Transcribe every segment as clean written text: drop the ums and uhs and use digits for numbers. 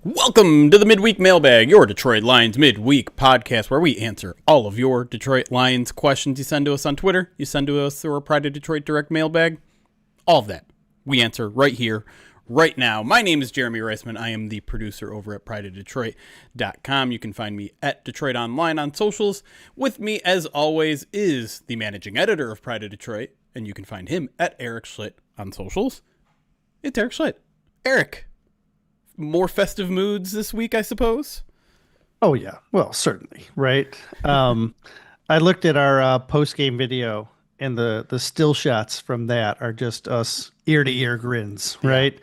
Welcome to the Midweek Mailbag, your Detroit Lions Midweek podcast, where we answer all of your Detroit Lions questions you send to us on Twitter, you send to us through our Pride of Detroit Direct Mailbag. All of that we answer right here, right now. My name is Jeremy Reisman. I am the producer over at prideofdetroit.com. You can find me at Detroit Online on socials. With me, as always, is the managing editor of Pride of Detroit, and you can find him at Erik Schlitt on socials. It's Erik Schlitt. Erik. More festive moods this week, I suppose? Oh, yeah. Well, certainly, right? I looked at our post-game video, and the still shots from that are just us ear-to-ear grins, right?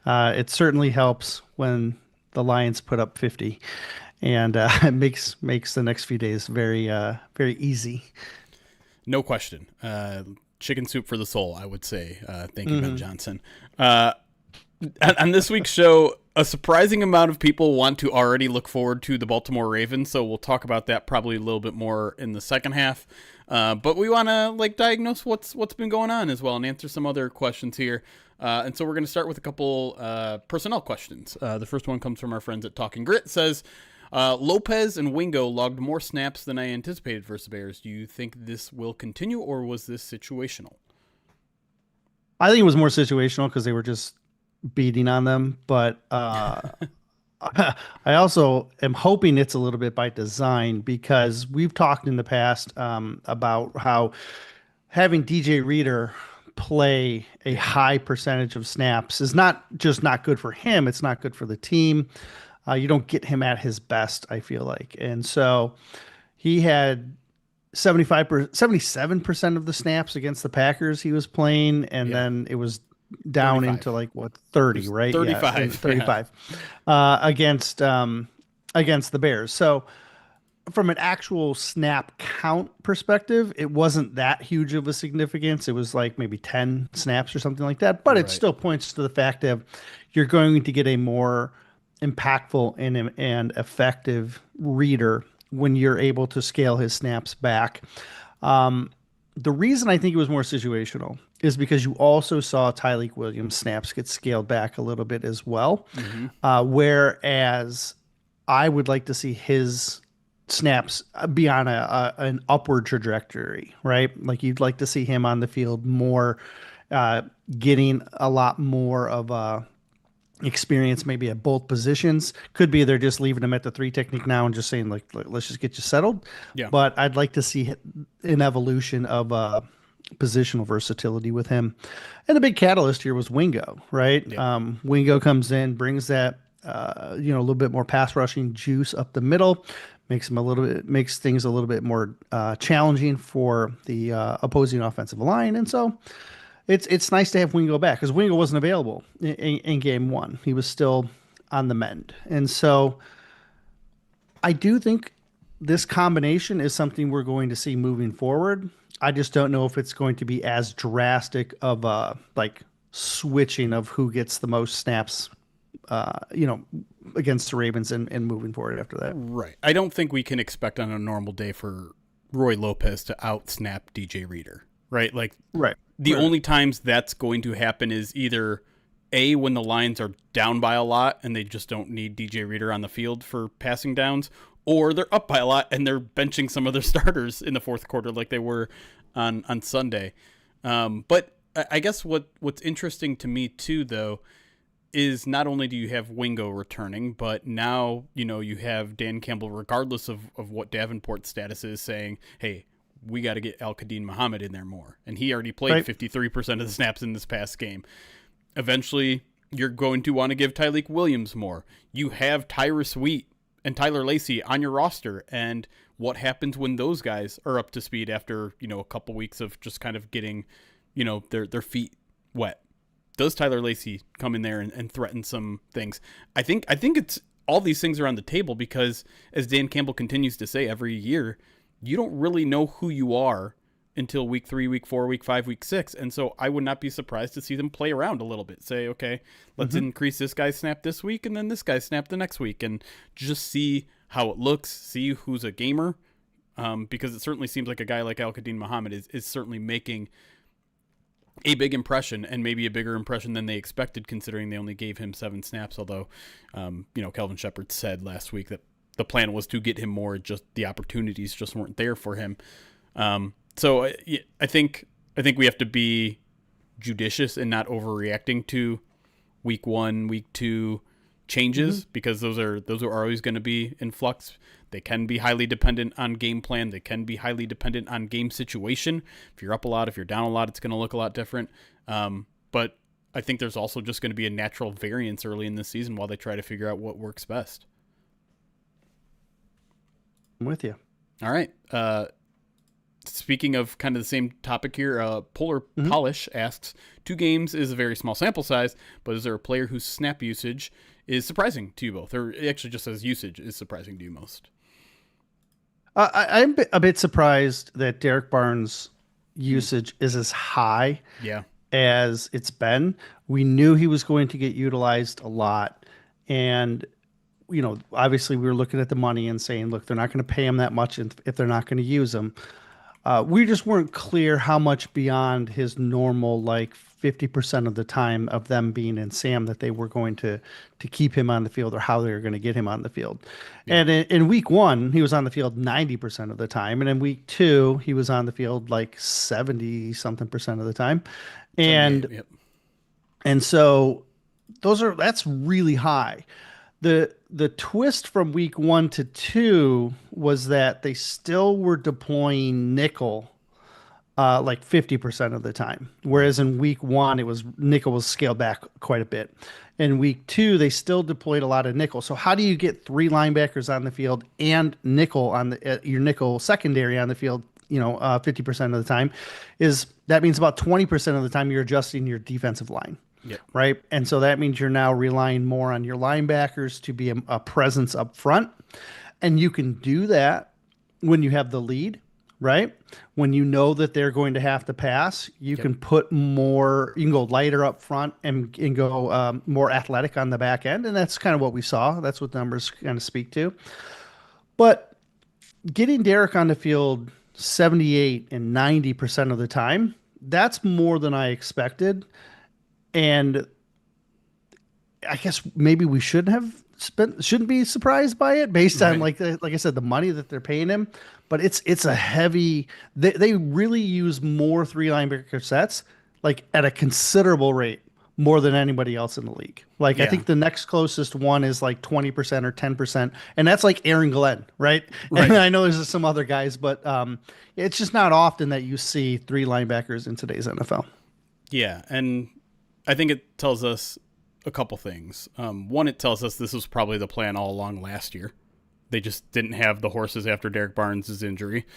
It certainly helps when the Lions put up 50, and it makes the next few days very easy. No question. Chicken soup for the soul, I would say. Thank you, Ben Johnson. On this week's show, a surprising amount of people want to already look forward to the Baltimore Ravens, so we'll talk about that probably a little bit more in the second half. But we want to diagnose what's been going on as well and answer some other questions here. And so we're going to start with a couple personnel questions. The first one comes from our friends at Talking Grit. It says, Lopez and Wingo logged more snaps than I anticipated versus the Bears. Do you think this will continue, or was this situational? I think it was more situational because they were just beating on them, but I also am hoping it's a little bit by design, because we've talked in the past about how having DJ Reader play a high percentage of snaps is not just not good for him, it's not good for the team. You don't get him at his best, I feel like. And so he had 77% of the snaps against the Packers he was playing, and then it was down 35. into 30, right? 35. Yeah, 35 against the Bears. So from an actual snap count perspective, it wasn't that huge of a significance. It was like maybe 10 snaps or something like that, but it still points to the fact that you're going to get a more impactful and effective reader when you're able to scale his snaps back. The reason I think it was more situational is because you also saw Tyleik Williams' snaps get scaled back a little bit as well. Whereas I would like to see his snaps be on an upward trajectory, right? Like you'd like to see him on the field more, getting a lot more of experience maybe at both positions. Could be they're just leaving him at the 3 technique now and just saying let's just get you settled. Yeah. But I'd like to see an evolution of positional versatility with him. And the big catalyst here was Wingo, right? Yeah. Wingo comes in, brings that a little bit more pass rushing juice up the middle, makes things a little bit more challenging for the opposing offensive line. And so it's nice to have Wingo back, because Wingo wasn't available in game one. He was still on the mend. And so I do think this combination is something we're going to see moving forward. I just don't know if it's going to be as drastic of a switching of who gets the most snaps, against the Ravens and moving forward after that. Right. I don't think we can expect on a normal day for Roy Lopez to out-snap DJ Reader, right? Right. The only times that's going to happen is either A, when the Lions are down by a lot and they just don't need DJ Reader on the field for passing downs, or they're up by a lot and they're benching some of their starters in the fourth quarter like they were on Sunday. But I guess what's interesting to me too, though, is not only do you have Wingo returning, but now, you have Dan Campbell, regardless of what Davenport's status is, saying, hey, we got to get Al-Qadim Muhammad in there more. And he already played 53% of the snaps in this past game. Eventually, you're going to want to give Tyleik Williams more. You have Tyrus Wheat and Tyler Lacey on your roster. And what happens when those guys are up to speed after, a couple weeks of just kind of getting, their feet wet? Does Tyler Lacey come in there and threaten some things? I think it's all these things are on the table, because as Dan Campbell continues to say every year, you don't really know who you are until week 3, week 4, week 5, week 6. And so I would not be surprised to see them play around a little bit. Say, okay, let's increase this guy's snap this week and then this guy's snap the next week, and just see how it looks, see who's a gamer. Because it certainly seems like a guy like Al-Qadim Muhammad is certainly making a big impression, and maybe a bigger impression than they expected, considering they only gave him 7 snaps. Although, Kelvin Shepherd said last week that the plan was to get him more, just the opportunities just weren't there for him. So I think we have to be judicious and not overreacting to week 1, week 2 changes, because those are always going to be in flux. They can be highly dependent on game plan. They can be highly dependent on game situation. If you're up a lot, if you're down a lot, it's going to look a lot different. But I think there's also just going to be a natural variance early in the season while they try to figure out what works best. I'm with you. All right. Speaking of kind of the same topic here, Polar Polish asks, 2 games is a very small sample size, but is there a player whose snap usage is surprising to you both? Or it actually just says usage is surprising to you most? I'm a bit surprised that Derek Barnes' usage is as high as it's been. We knew he was going to get utilized a lot. And, obviously we were looking at the money and saying, look, they're not going to pay him that much if they're not going to use him. We just weren't clear how much beyond his normal, 50% of the time of them being in Sam that they were going to keep him on the field, or how they were going to get him on the field. Yeah. And in week 1, he was on the field 90% of the time. And in week 2, he was on the field 70 something percent of the time. And, and so that's really high. The twist from week 1 to 2 was that they still were deploying nickel 50% of the time. Whereas in week 1, nickel was scaled back quite a bit. In week 2, they still deployed a lot of nickel. So how do you get 3 linebackers on the field and nickel on your nickel secondary on the field, 50% of the time? That means about 20% of the time you're adjusting your defensive line. Yep. Right. And so that means you're now relying more on your linebackers to be a presence up front. And you can do that when you have the lead, right? When you know that they're going to have to pass, you can put more, you can go lighter up front and go more athletic on the back end. And that's kind of what we saw. That's what numbers kind of speak to. But getting Derek on the field 78 and 90% of the time, that's more than I expected. And I guess maybe we shouldn't be surprised by it based on like I said, the money that they're paying him. But it's a heavy. They really use more 3 linebacker sets at a considerable rate, more than anybody else in the league. I think the next closest one is 20% or 10%, and that's Aaron Glenn, right? And I know there's some other guys, but it's just not often that you see 3 linebackers in today's NFL. Yeah, and I think it tells us a couple things. One, it tells us this was probably the plan all along last year. They just didn't have the horses after Derek Barnes' injury.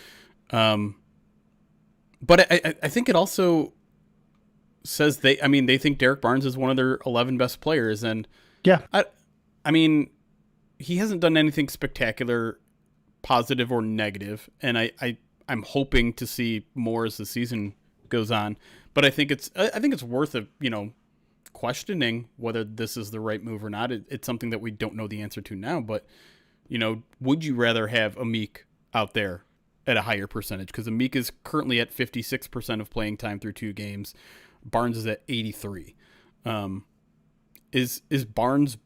But I think it also says they think Derek Barnes is one of their 11 best players. And he hasn't done anything spectacular, positive or negative. And I'm hoping to see more as the season goes on. But I think it's worth questioning whether this is the right move or not. It's something that we don't know the answer to now, but would you rather have Amik out there at a higher percentage? Because Amik is currently at 56% of playing time through 2 games. Barnes is at 83. Is Barnes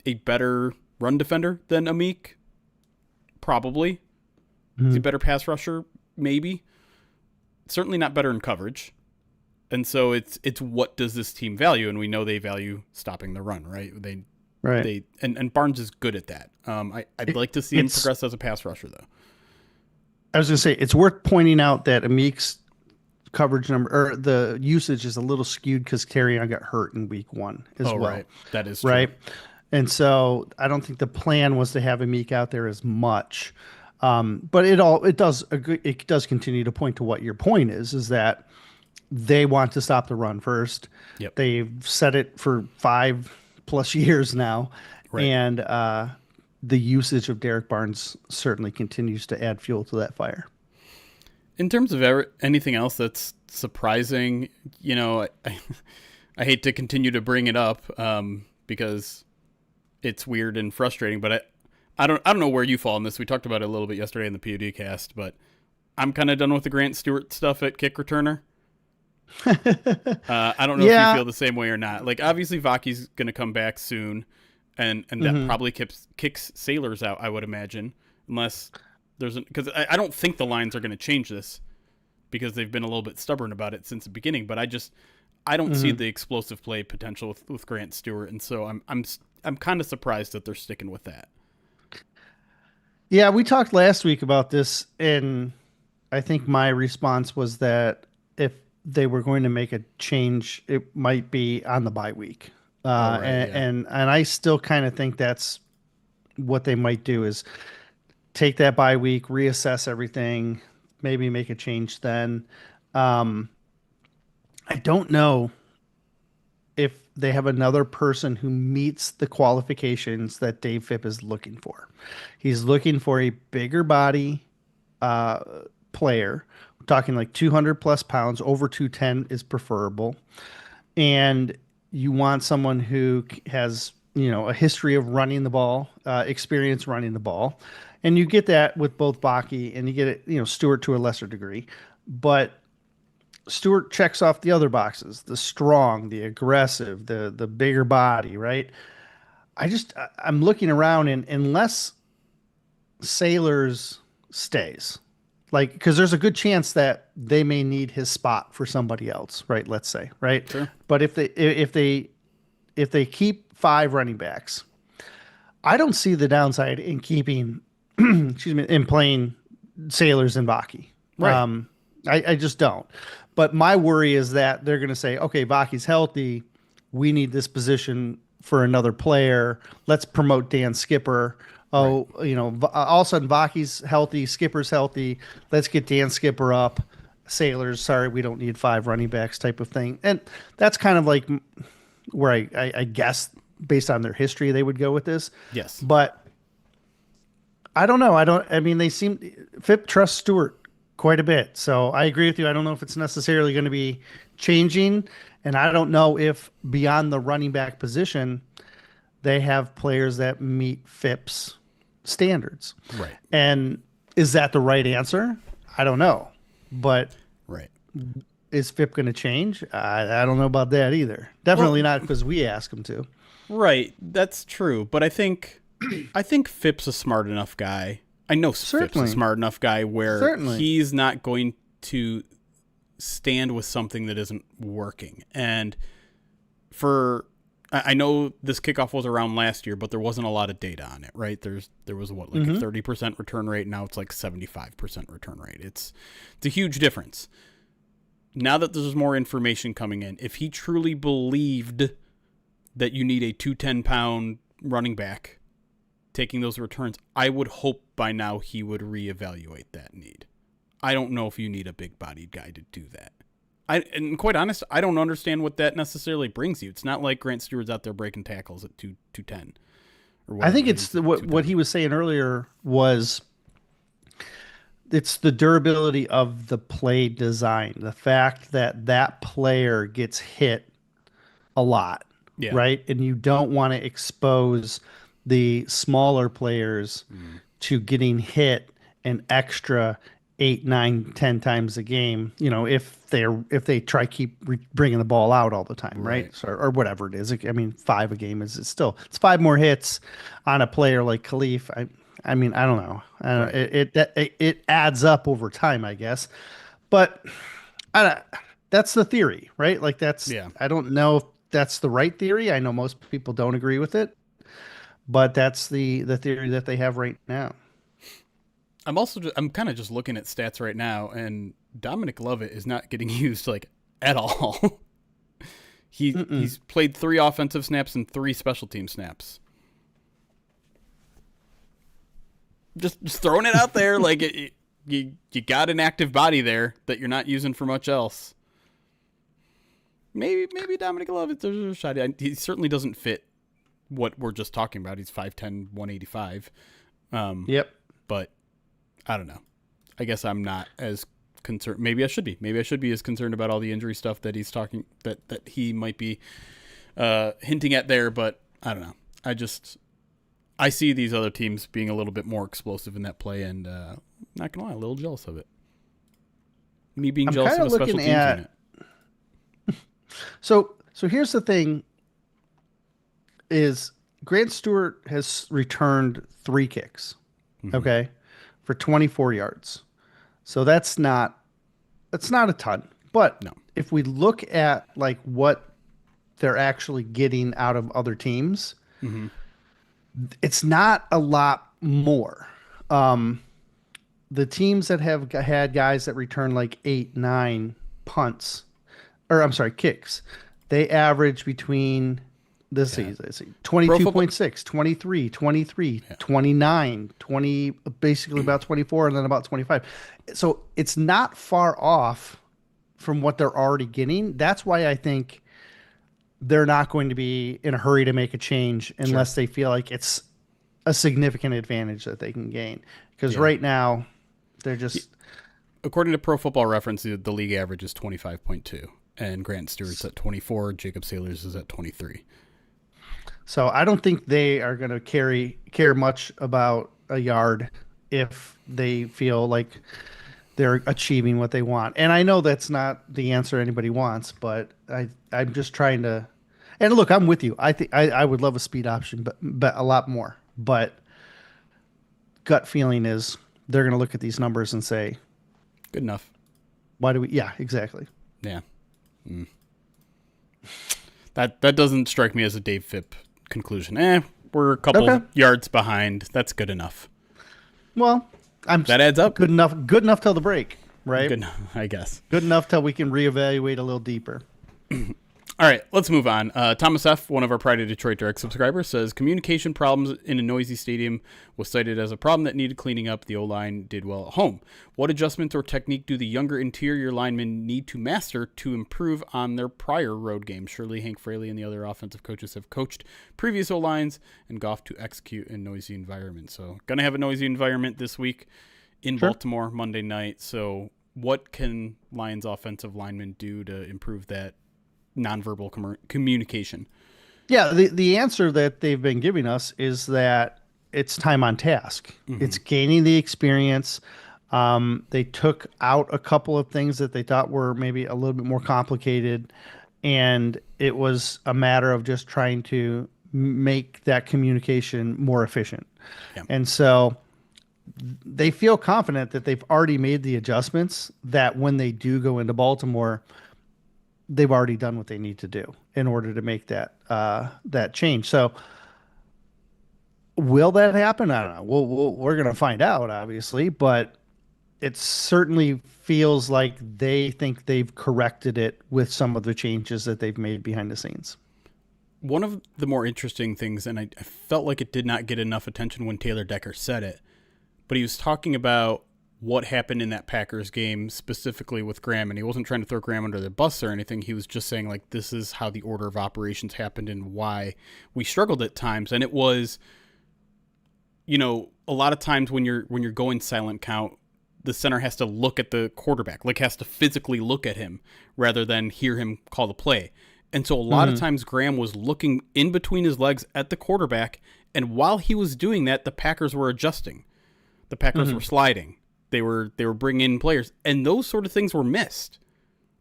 a better run defender than Amik? Probably. Is he a better pass rusher? Maybe. Certainly not better in coverage. And so it's what does this team value? And we know they value stopping the run, right? And Barnes is good at that. I'd like to see him progress as a pass rusher, though. I was going to say, it's worth pointing out that Amik's coverage number, or the usage, is a little skewed because Terrion got hurt in week 1 as well. Right. That is true. Right. And so I don't think the plan was to have Amik out there as much. But it does continue to point to what your point is that they want to stop the run first. Yep. They've said it for 5+ years now. Right. And the usage of Derek Barnes certainly continues to add fuel to that fire. In terms of anything else that's surprising, I hate to continue to bring it up because it's weird and frustrating, but I don't know where you fall on this. We talked about it a little bit yesterday in the POD cast, but I'm kind of done with the Grant Stewart stuff at kick returner. I don't know if you Yeah. feel the same way or not. Like, obviously, Vaki's going to come back soon, and that Hmm. probably kicks Sailors out, I would imagine, unless because I don't think the lines are going to change this because they've been a little bit stubborn about it since the beginning. But I don't see Hmm. the explosive play potential with Grant Stewart, and so I'm kind of surprised that they're sticking with that. Yeah, we talked last week about this, and I think my response was that if they were going to make a change, it might be on the bye week. Oh, right, yeah, And I still kind of think that's what they might do is take that bye week, reassess everything, maybe make a change then. Um, I don't know if they have another person who meets the qualifications that Dave Phipp is looking for. He's looking for a bigger body uh, player. We're talking like 200 plus pounds, over 210 is preferable. And you want someone who has, a history of running the ball, experience running the ball. And you get that with both Baki and you get it, Stewart to a lesser degree. But Stewart checks off the other boxes, the strong, the aggressive, the bigger body, right? I'm looking around and unless Sailors stays, like because there's a good chance that they may need his spot for somebody else, right? Let's say, right? sure, But if they keep five running backs, I don't see the downside in keeping, excuse me, in playing Sailors and Baki. right, I just don't. But my worry is that they're going to say, okay, Baki's healthy. We need this position for another player. Let's promote Dan Skipper. right. Oh, all of a sudden Baki's healthy, Skipper's healthy. Let's get Dan Skipper up. Sailors, sorry, we don't need five running backs type of thing. And that's kind of like where I guess based on their history they would go with this. Yes, But I don't know. I mean, they seem Phipp trusts Stewart quite a bit. So I agree with you. I don't know if it's necessarily going to be changing. And I don't know if beyond the running back position, they have players that meet Phipp's standards. right, And is that the right answer? I don't know. But right. is Phipp going to change? I don't know about that either. Well, Definitely not because we ask him to. right, that's true. But I think Phipp's a smart enough guy. I know Phipp's a Certainly. smart enough guy where Certainly. he's not going to stand with something that isn't working. And for I know this kickoff was around last year, but there wasn't a lot of data on it, right? There was what, like a Hmm. 30% return rate. Now it's like 75% return rate. It's a huge difference. Now that there's more information coming in, if he truly believed that you need a 210-pound running back taking those returns, I would hope by now he would reevaluate that need. I don't know if you need a big-bodied guy to do that. And quite honest, I don't understand what that necessarily brings you. It's not like Grant Stewart's out there breaking tackles at 210 or I whatever think it it's is at what 210. he was saying earlier was it's the durability of the play design, the fact that that player gets hit a lot, Yeah. right? And you don't want to expose the smaller players Mm, to getting hit an extra 8, 9, 10 times a game. If they try bringing the ball out all the time, right? right. So, or whatever it is. I mean, five a game is it's five more hits on a player like Khalif. I mean, I don't know. Right. It adds up over time, I guess. But I don't, that's the theory, right? Like Yeah. I don't know if that's the right theory. I know most people don't agree with it, but that's the theory that they have right now. I'm kind of just looking at stats right now, and Dominic Lovett is not getting used like at all. Mm-mm. He's played 3 offensive snaps and 3 special team snaps. Just throwing it out there, like you got an active body there that you're not using for much else. Maybe Dominic Lovett, there's a shot. He certainly doesn't fit what we're just talking about. He's 5'10", 185. Yep. But I don't know. I guess I'm not as concerned. Maybe I should be. Maybe I should be as concerned about all the injury stuff that he's talking that he might be hinting at there. But I don't know. I see these other teams being a little bit more explosive in that play, and not gonna lie, a little jealous of it. Me being I'm jealous kind of of a special looking teams at unit. So here's the thing: is Grant Stewart has returned 3 kicks, Hmm. okay, for 24 yards. So that's not a ton. But No. if we look at like what they're actually getting out of other teams, Hmm. it's not a lot more. Um, the teams that have had guys that return like 8, 9 punts, or I'm sorry, kicks, they average between this Yeah. season, let's see, Pro Football. 22.6, 23, 23, Yeah. 29, 20, basically about 24, and then about 25. So it's not far off from what they're already getting. That's why I think they're not going to be in a hurry to make a change Sure. unless they feel like it's a significant advantage that they can gain. Because Yeah. right now, they're Y- just According to Pro Football Reference, the league average is 25.2, and Grant Stewart's at 24. Jacob Saylor's is at 23. so I don't think they are going to care much about a yard if they feel like they're achieving what they want. And I know that's not the answer anybody wants, but I'm just trying to. And look, I'm with you. I think I would love a speed option, but a lot more. But gut feeling is they're going to look at these numbers and say, Good enough. why do we? Yeah, exactly. Yeah. That doesn't strike me as a Dave Phipp conclusion. We're a Okay. couple yards behind. That's good enough. Well, That adds up. good enough. Good enough till the break, right? Good, I guess. Good enough till we can reevaluate a little deeper. All right, let's move on. Thomas F., one of our Pride of Detroit Direct subscribers, says communication problems in a noisy stadium was cited as a problem that needed cleaning up. The O-line did well at home. What adjustments or technique do the younger interior linemen need to master to improve on their prior road games? Surely Hank Fraley and the other offensive coaches have coached previous O-lines and Goff to execute in noisy environments. So going to have a noisy environment this week in Sure. Baltimore Monday night. So what can Lions offensive linemen do to improve that nonverbal communication? Yeah, the answer that they've been giving us is that it's time on task. It's gaining the experience. They took out a couple of things that they thought were maybe a little bit more complicated, and it was a matter of just trying to make that communication more efficient. Yeah. And so they feel confident that they've already made the adjustments that when they do go into Baltimore, they've already done what they need to do in order to make that change. So will that happen? I don't know. We're going to find out, obviously, but it certainly feels like they think they've corrected it with some of the changes that they've made behind the scenes. One of the more interesting things, and I felt like it did not get enough attention when Taylor Decker said it, but he was talking about what happened in that Packers game specifically with Graham, and he wasn't trying to throw Graham under the bus or anything. He was just saying, like, this is how the order of operations happened and why we struggled at times. And it was, a lot of times when you're going silent count, the center has to look at the quarterback, like has to physically look at him rather than hear him call the play. And so a lot of times Graham was looking in between his legs at the quarterback, and while he was doing that, the Packers were adjusting. The Packers were sliding. They were bringing in players, and those sort of things were missed.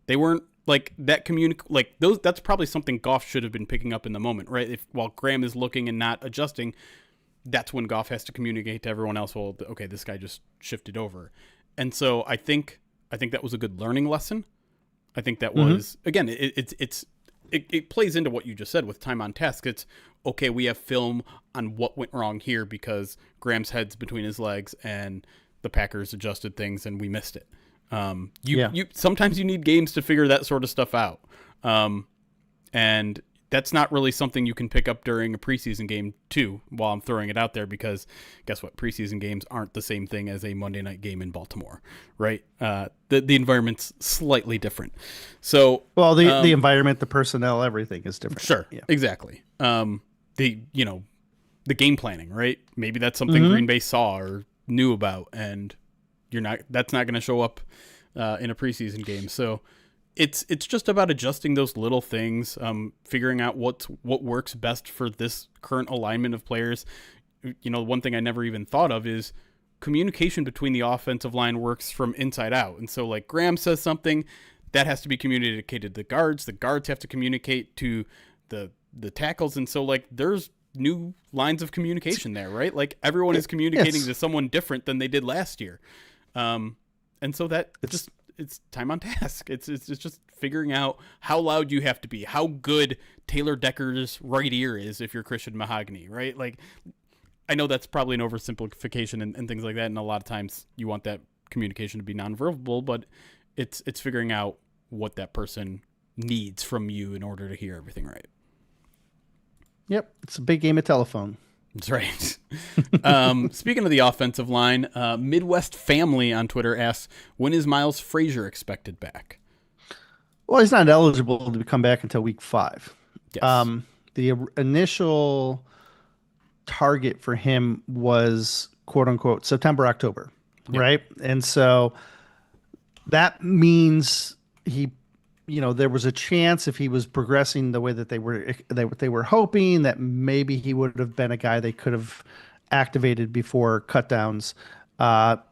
They weren't like that like those. That's probably something Goff should have been picking up in the moment, right? If while Graham is looking and not adjusting, that's when Goff has to communicate to everyone else. Well, okay, this guy just shifted over, and so I think that was a good learning lesson. I think that was again, it plays into what you just said with time on task. It's okay. We have film on what went wrong here because Graham's head's between his legs and the Packers adjusted things and we missed it. You sometimes you need games to figure that sort of stuff out. And that's not really something you can pick up during a preseason game too, while I'm throwing it out there, because guess what? Preseason games aren't the same thing as a Monday night game in Baltimore, right? The environment's slightly different. So, well, the environment, the personnel, everything is different. Sure. Yeah. Exactly. The game planning, right? Maybe that's something Green Bay saw or knew about, and that's not going to show up in a preseason game. So it's just about adjusting those little things, figuring out what works best for this current alignment of players. One thing I never even thought of is communication between the offensive line works from inside out. And so like Graham says something, that has to be communicated to the guards. The guards have to communicate to the tackles. And so, like, there's new lines of communication there, right? Like, everyone is communicating to someone different than they did last year. And so that it's time on task. It's just figuring out how loud you have to be, how good Taylor Decker's right ear is if you're Christian Mahogany, right? Like, I know that's probably an oversimplification and things like that, and a lot of times you want that communication to be nonverbal, but it's figuring out what that person needs from you in order to hear everything right. Yep, it's a big game of telephone. That's right. Speaking of the offensive line, Midwest Family on Twitter asks, when is Miles Frazier expected back? Well, he's not eligible to come back until week 5. Yes. The initial target for him was quote unquote September, October, right? And so that means there was a chance if he was progressing the way that they were hoping, that maybe he would have been a guy they could have activated before cutdowns.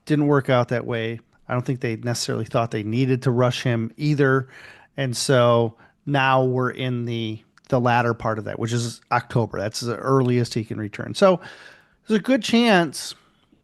Didn't work out that way. I don't think they necessarily thought they needed to rush him either. And so now we're in the latter part of that, which is October. That's the earliest he can return. So there's a good chance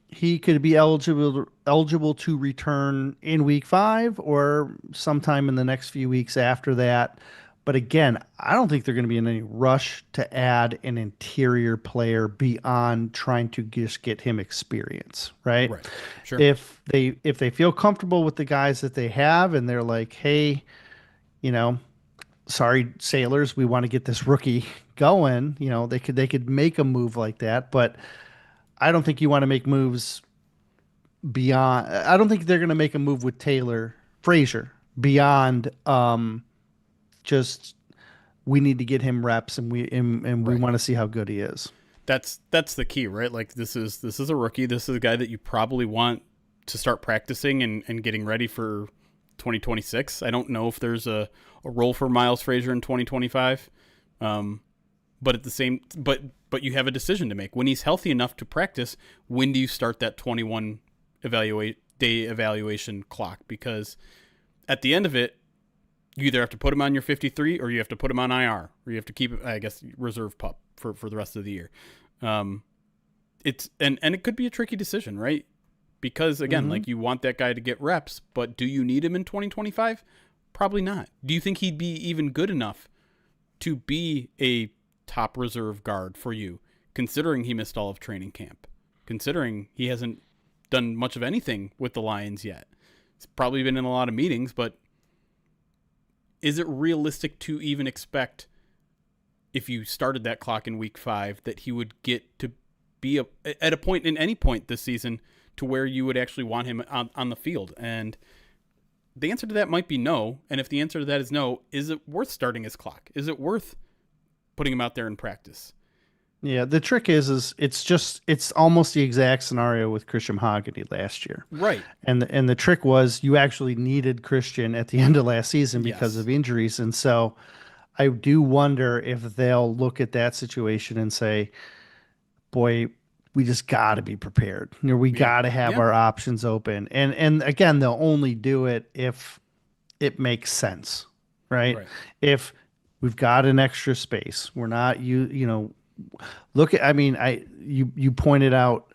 he could be eligible to return in week 5 or sometime in the next few weeks after that. But again, I don't think they're going to be in any rush to add an interior player beyond trying to just get him experience, right? Right. Sure. If they feel comfortable with the guys that they have and they're like, hey, sorry, Sailors, we want to get this rookie going, they could make a move like that, but I don't think you want to make moves beyond. I don't think they're going to make a move with Taylor Frazier beyond just we need to get him reps and we want to see how good he is. That's the key, right? Like, this is a rookie. This is a guy that you probably want to start practicing and getting ready for 2026. I don't know if there's a role for Miles Frazier in 2025. But at the same, but you have a decision to make. When he's healthy enough to practice, when do you start that 21 day evaluation clock? Because at the end of it, you either have to put him on your 53 or you have to put him on IR, or you have to keep, I guess, reserve pup for the rest of the year. It's and it could be a tricky decision, right? Because again, like, you want that guy to get reps, but do you need him in 2025? Probably not. Do you think he'd be even good enough to be a top reserve guard for you, considering he missed all of training camp, considering he hasn't done much of anything with the Lions yet? He's probably been in a lot of meetings, but is it realistic to even expect, if you started that clock in week 5, that he would get to be at a point in any point this season to where you would actually want him on the field? And the answer to that might be no. And if the answer to that is no, is it worth starting his clock? Is it worth putting him out there in practice? Yeah, the trick is it's almost the exact scenario with Christian Mahogany last year. Right. And the trick was you actually needed Christian at the end of last season because of injuries. And so I do wonder if they'll look at that situation and say, boy, we just got to be prepared. We got to have our options open. And again, they'll only do it if it makes sense, right? If we've got an extra space, we're not look at. I mean, you pointed out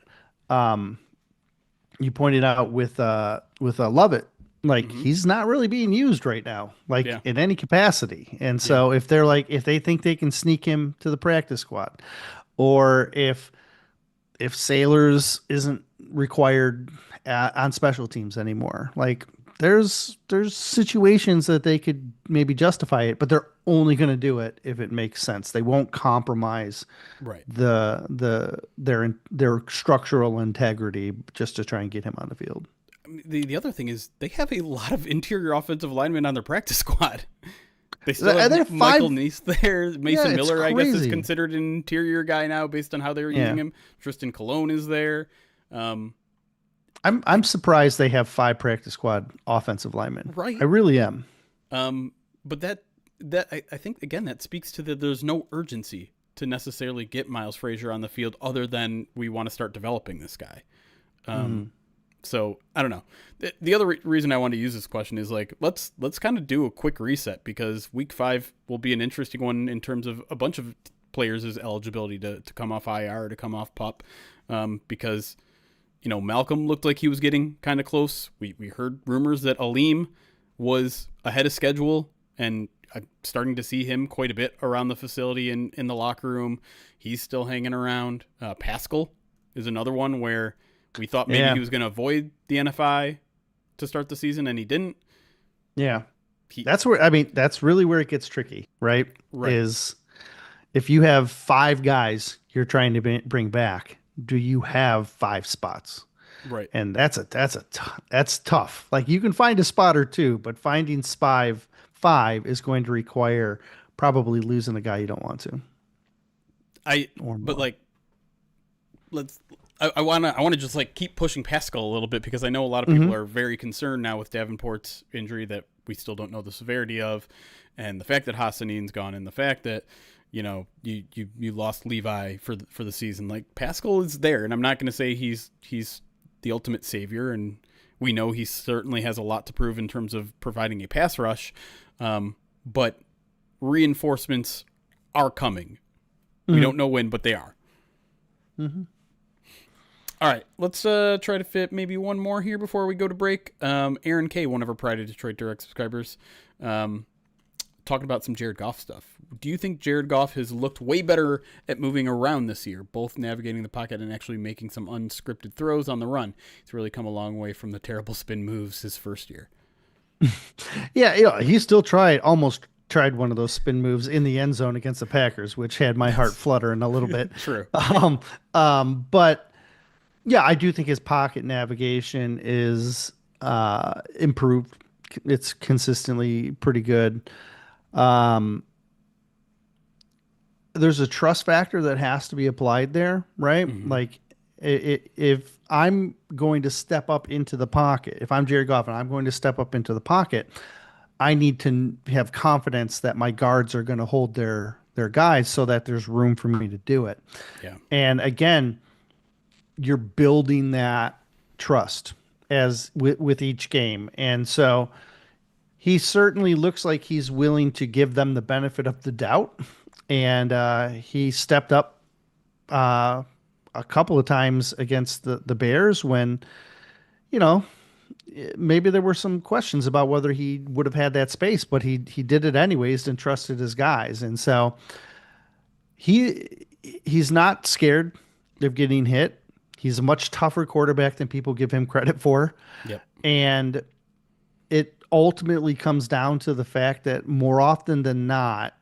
with Lovett, like, he's not really being used right now, like, in any capacity. And so if they think they can sneak him to the practice squad, or if Sailors isn't required on special teams anymore, like, there's situations that they could maybe justify it, but they're only going to do it if it makes sense. They won't compromise their structural integrity just to try and get him on the field. The other thing is they have a lot of interior offensive linemen on their practice squad. They still have Michael Neese there. Mason Miller, I guess, is considered an interior guy now based on how they were using him. Tristan Colon is there. I'm surprised they have 5 practice squad offensive linemen. Right. I really am. But that I think, again, that speaks to there's no urgency to necessarily get Miles Frazier on the field other than we want to start developing this guy. So I don't know. The other reason I wanted to use this question is like, let's kind of do a quick reset, because week 5 will be an interesting one in terms of a bunch of players' eligibility to come off IR, to come off PUP, because, you know, Malcolm looked like he was getting kind of close. We heard rumors that Aleem was ahead of schedule, and I'm starting to see him quite a bit around the facility in the locker room. He's still hanging around. Pascal is another one where we thought maybe he was going to avoid the NFI to start the season, and he didn't. Yeah. That's really where it gets tricky, right? Is if you have 5 guys you're trying to bring back, do you have 5 spots? Right. And that's tough. Like, you can find a spot or 2, but finding five is going to require probably losing a guy you don't want to. I want to just like keep pushing Pascal a little bit, because I know a lot of people are very concerned now with Davenport's injury that we still don't know the severity of, and the fact that Hassanin's gone, and the fact that, you know, you lost Levi for the season. Like, Pascal is there, and I'm not going to say he's the ultimate savior, and we know he certainly has a lot to prove in terms of providing a pass rush, but reinforcements are coming. We don't know when, but they are. All right, let's try to fit maybe one more here before we go to break. Aaron K., one of our Pride of Detroit Direct subscribers, talking about some Jared Goff stuff. Do you think Jared Goff has looked way better at moving around this year, both navigating the pocket and actually making some unscripted throws on the run? He's really come a long way from the terrible spin moves his first year. Yeah, you know, he still almost tried one of those spin moves in the end zone against the Packers, which had my heart fluttering a little bit. True. But yeah, I do think his pocket navigation is improved. It's consistently pretty good. There's a trust factor that has to be applied there, right? Like, if I'm going to step up into the pocket, if I'm Jared Goff and I'm going to step up into the pocket, I need to have confidence that my guards are going to hold their guys so that there's room for me to do it. Yeah. And again, you're building that trust as with each game. And so he certainly looks like he's willing to give them the benefit of the doubt. And he stepped up a couple of times against the Bears when, you know, maybe there were some questions about whether he would have had that space, but he did it anyways and trusted his guys. And so he's not scared of getting hit. He's a much tougher quarterback than people give him credit for. Yep. And it ultimately comes down to the fact that more often than not,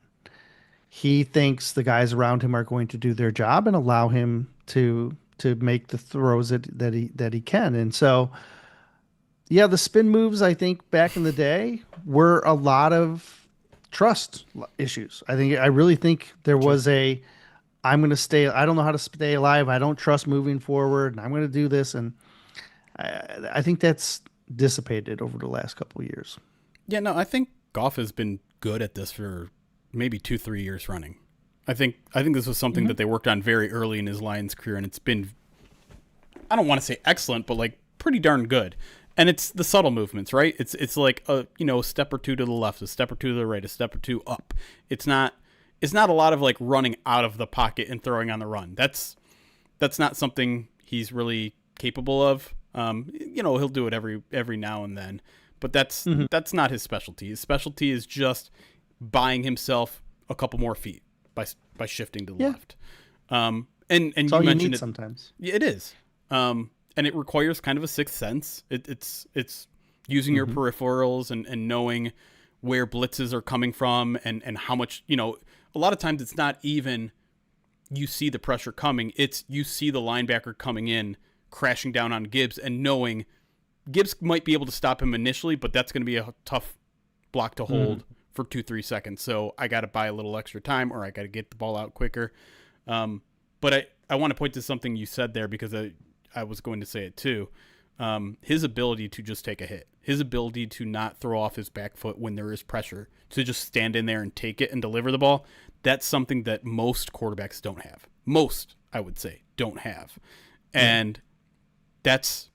he thinks the guys around him are going to do their job and allow him to make the throws that he can. And so, yeah, the spin moves, I think back in the day were a lot of trust issues. I really think there was I don't know how to stay alive. I don't trust moving forward, and I'm going to do this. And I think that's dissipated over the last couple of years. Yeah, no, I think Goff has been good at this for maybe 2-3 years running. I think this was something that they worked on very early in his Lions career, and it's been, I don't want to say excellent, but like pretty darn good. And it's the subtle movements, right? It's like a step or 2 to the left, a step or 2 to the right, a step or 2 up. It's not a lot of like running out of the pocket and throwing on the run. That's not something he's really capable of. He'll do it every now and then, but that's not his specialty. His specialty is just buying himself a couple more feet by shifting to the left. And you mentioned it sometimes. Yeah, it is. And it requires kind of a sixth sense. It's using your peripherals and knowing where blitzes are coming from and how much, a lot of times it's not even you see the pressure coming. It's you see the linebacker coming in, crashing down on Gibbs, and knowing Gibbs might be able to stop him initially, but that's going to be a tough block to hold for 2-3 seconds. So I got to buy a little extra time, or I got to get the ball out quicker. But I want to point to something you said there, because I was going to say it too. His ability to just take a hit, his ability to not throw off his back foot when there is pressure, to just stand in there and take it and deliver the ball. That's something that most quarterbacks don't have. Most, I would say, don't have. And that's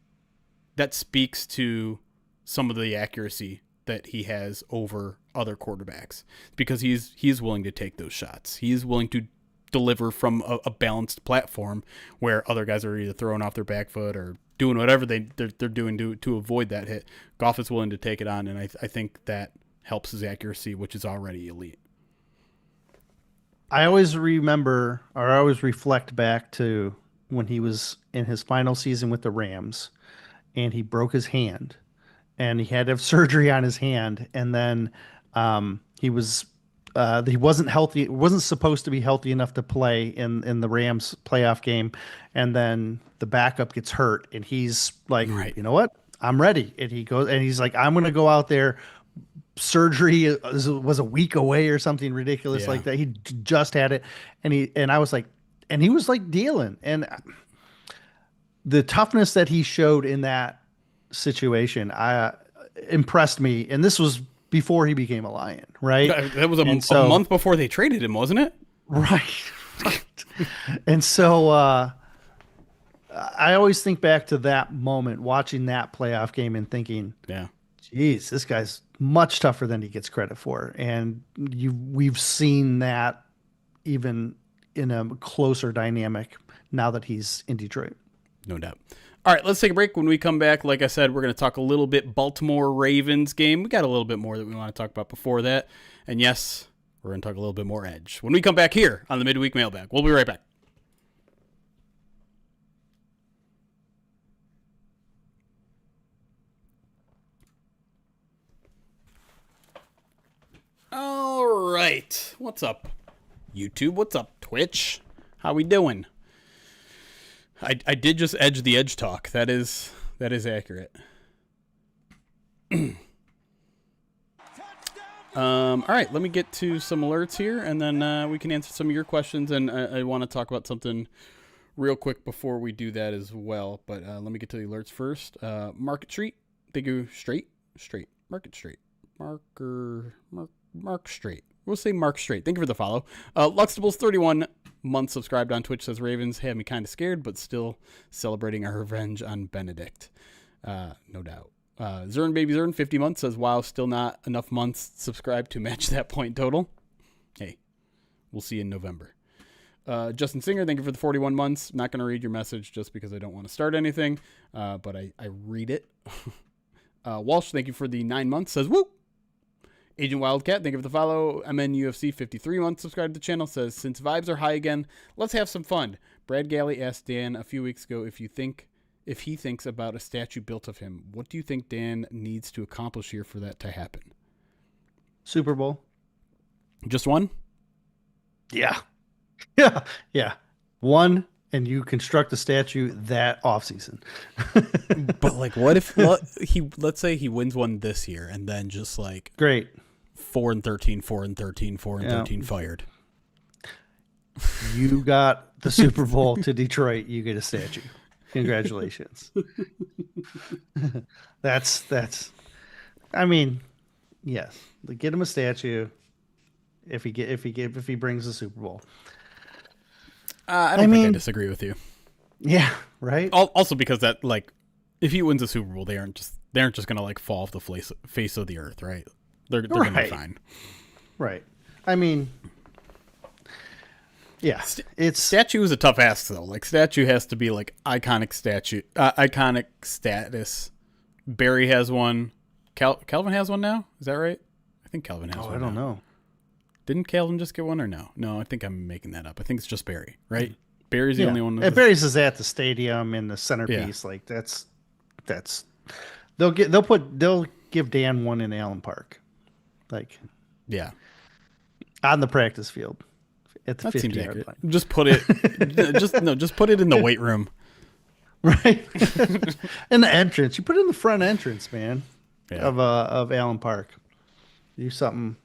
that speaks to some of the accuracy that he has over other quarterbacks, because he's willing to take those shots. He's willing to deliver from a balanced platform where other guys are either throwing off their back foot or doing whatever they're doing to avoid that hit. Goff is willing to take it on, and I think that helps his accuracy, which is already elite. I always remember, or I always reflect back to when he was in his final season with the Rams and he broke his hand and he had to have surgery on his hand. And then he wasn't healthy, wasn't supposed to be healthy enough to play in the Rams playoff game. And then the backup gets hurt and he's like, Right. You know what? I'm ready. And he goes, and he's like, I'm going to go out there. Surgery was a week away or something ridiculous like that. He just had it, and I was like, and he was like dealing, and the toughness that he showed in that situation, impressed me. And this was before he became a Lion, right? That was a month before they traded him, wasn't it? Right. And so I always think back to that moment, watching that playoff game and thinking, yeah, geez, this guy's much tougher than he gets credit for. And we've seen that even in a closer dynamic now that he's in Detroit. No doubt. All right, let's take a break. When we come back, like I said, we're going to talk a little bit Baltimore Ravens game. We got a little bit more that we want to talk about before that. And yes, we're going to talk a little bit more Edge when we come back here on the Midweek Mailbag. We'll be right back. All right. What's up, YouTube? What's up, Twitch? How we doing? I did just edge the edge talk. That is accurate. All right, let me get to some alerts here, and then we can answer some of your questions. And I want to talk about something real quick before we do that as well. But let me get to the alerts first. Market Street. They go straight. Market Street. Mark Straight. We'll say Mark Straight. Thank you for the follow. Luxtables 31 months subscribed on Twitch says Ravens had me kind of scared, but still celebrating our revenge on Benedict. No doubt. Zern Baby Zern 50 months says wow, still not enough months subscribed to match that point total. Hey, we'll see in November. Justin Singer, thank you for the 41 months. Not going to read your message just because I don't want to start anything, but I read it. Walsh, thank you for the 9 months. Says woo. Agent Wildcat, thank you for the follow. MNUFC 53 months subscribed to the channel, says since vibes are high again, let's have some fun. Brad Galley asked Dan a few weeks ago if he thinks about a statue built of him. What do you think Dan needs to accomplish here for that to happen? Super Bowl. Just one? Yeah. Yeah. One, and you construct a statue that offseason. But like, what if let's say he wins one this year and then just like great 4-13, 4-13, 4-13 fired. You got the Super Bowl to Detroit. You get a statue. Congratulations. That's. I mean, yes, get him a statue. If he brings the Super Bowl. I don't think I disagree with you. Yeah, right. Also because that, like, if he wins the Super Bowl, they aren't just gonna like fall off the face of the earth, right? They're gonna be fine. Right. I mean, yeah, statue is a tough ask though. Like, statue has to be like iconic status. Barry has one. Calvin has one now. Is that right? I think Calvin has one. I don't know. Didn't Calvin just get one or no? No, I think I'm making that up. I think it's just Barry, right? Barry's the only one. Barry's is at the stadium in the centerpiece. Yeah. Like that's they'll give Dan one in Allen Park. Like, yeah, on the practice field at the 50-yard line. Just put it just put it in the weight room. Right. In the entrance. You put it in the front entrance, man. Yeah. Of Allen Park. Do something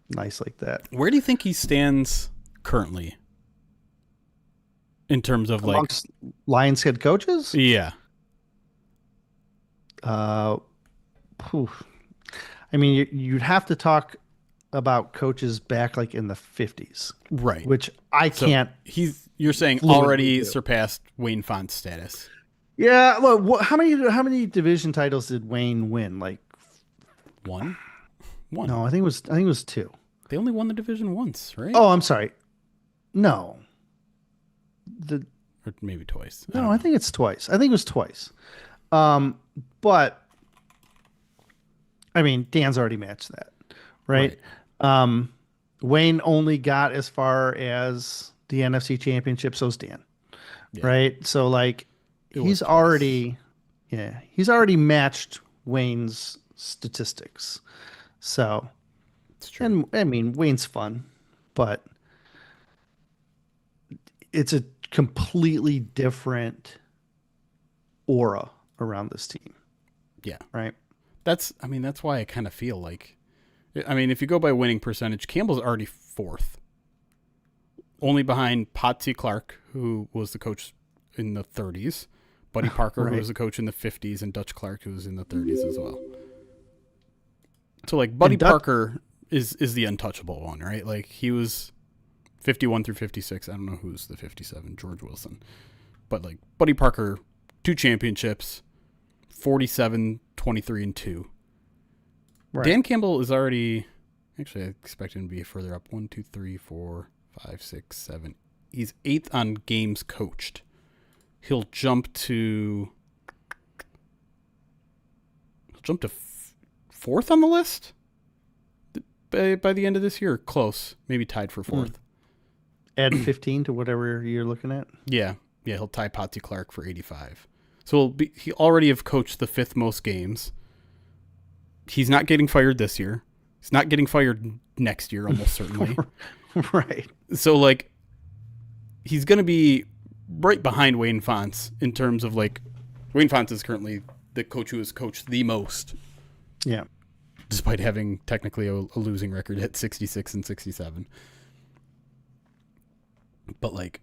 nice like that. Where do you think he stands currently in terms of amongst Lions head coaches? Yeah. I mean, you'd have to talk about coaches back like in the 50s, right? Which I can't. You're saying already surpassed Wayne Font's status. Yeah, look, how many division titles did Wayne win? Like, One, one. no, I think it was two. They only won the division once, right? Oh, I'm sorry. No. The Or maybe twice. I no, don't I know. think it's twice. I think it was twice. Um, but I mean, Dan's already matched that, right? Right. Um, Wayne only got as far as the NFC Championship, so's Dan, Yeah. right? So like It was he's twice. already, yeah, he's already matched Wayne's statistics. So, It's true. and I mean, Wayne's fun, but it's a completely different aura around this team, Yeah. right? I mean, that's why I kind of feel like, I mean, if you go by winning percentage, Campbell's already fourth, only behind Potsy Clark, who was the coach in the 30s, Buddy Parker, who Right. was the coach in the 50s, and Dutch Clark, who was in the 30s as well. So, like, Buddy And Dutch, Parker is the untouchable one, right? Like, he was 51 through 56. I don't know who's the 57, George Wilson. But, like, Buddy Parker, 2 championships, 47, 23, and 2. right. Dan Campbell is already, actually, I expect him to be further up. 1, 2, 3, 4, 5, 6, 7. He's eighth on games coached. He'll jump to fourth on the list by the end of this year. Close, maybe tied for Mm. fourth. Add 15 to whatever you're looking at. Yeah, yeah, he'll tie Potsy Clark for 85. So he already have coached the fifth most games. He's not getting fired this year. He's not getting fired next year, almost certainly. Right. So like, he's going to be right behind Wayne Fonts in terms of like, Wayne Fonts is currently the coach who has coached the most, Yeah. despite having technically a losing record at 66 and 67. But like,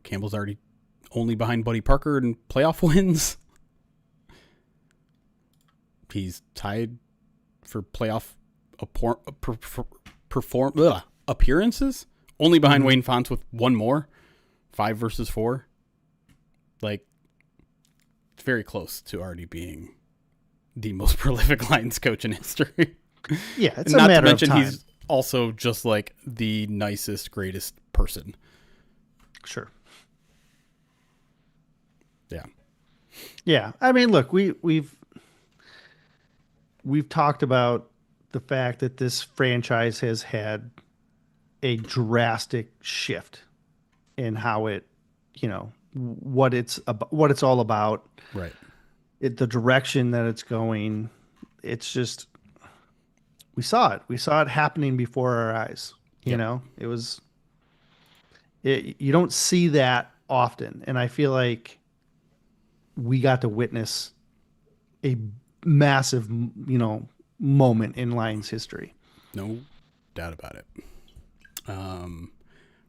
Campbell's already only behind Buddy Parker in playoff wins. He's tied for playoff appearances, only behind Mhm. Wayne Fonts with one more, 5 versus 4. Like, it's very close to already being the most prolific Lions coach in history. Yeah, it's And a not to matter of mention, time. he's also just like the nicest, greatest person. Sure. Yeah. Yeah. I mean, look, we've talked about the fact that this franchise has had a drastic shift in how it, what it's all about, Right. the direction that it's going. It's just we saw it happening before our eyes. Yep. It was you don't see that often, and I feel like we got to witness a massive, moment in Lions history. No doubt about it.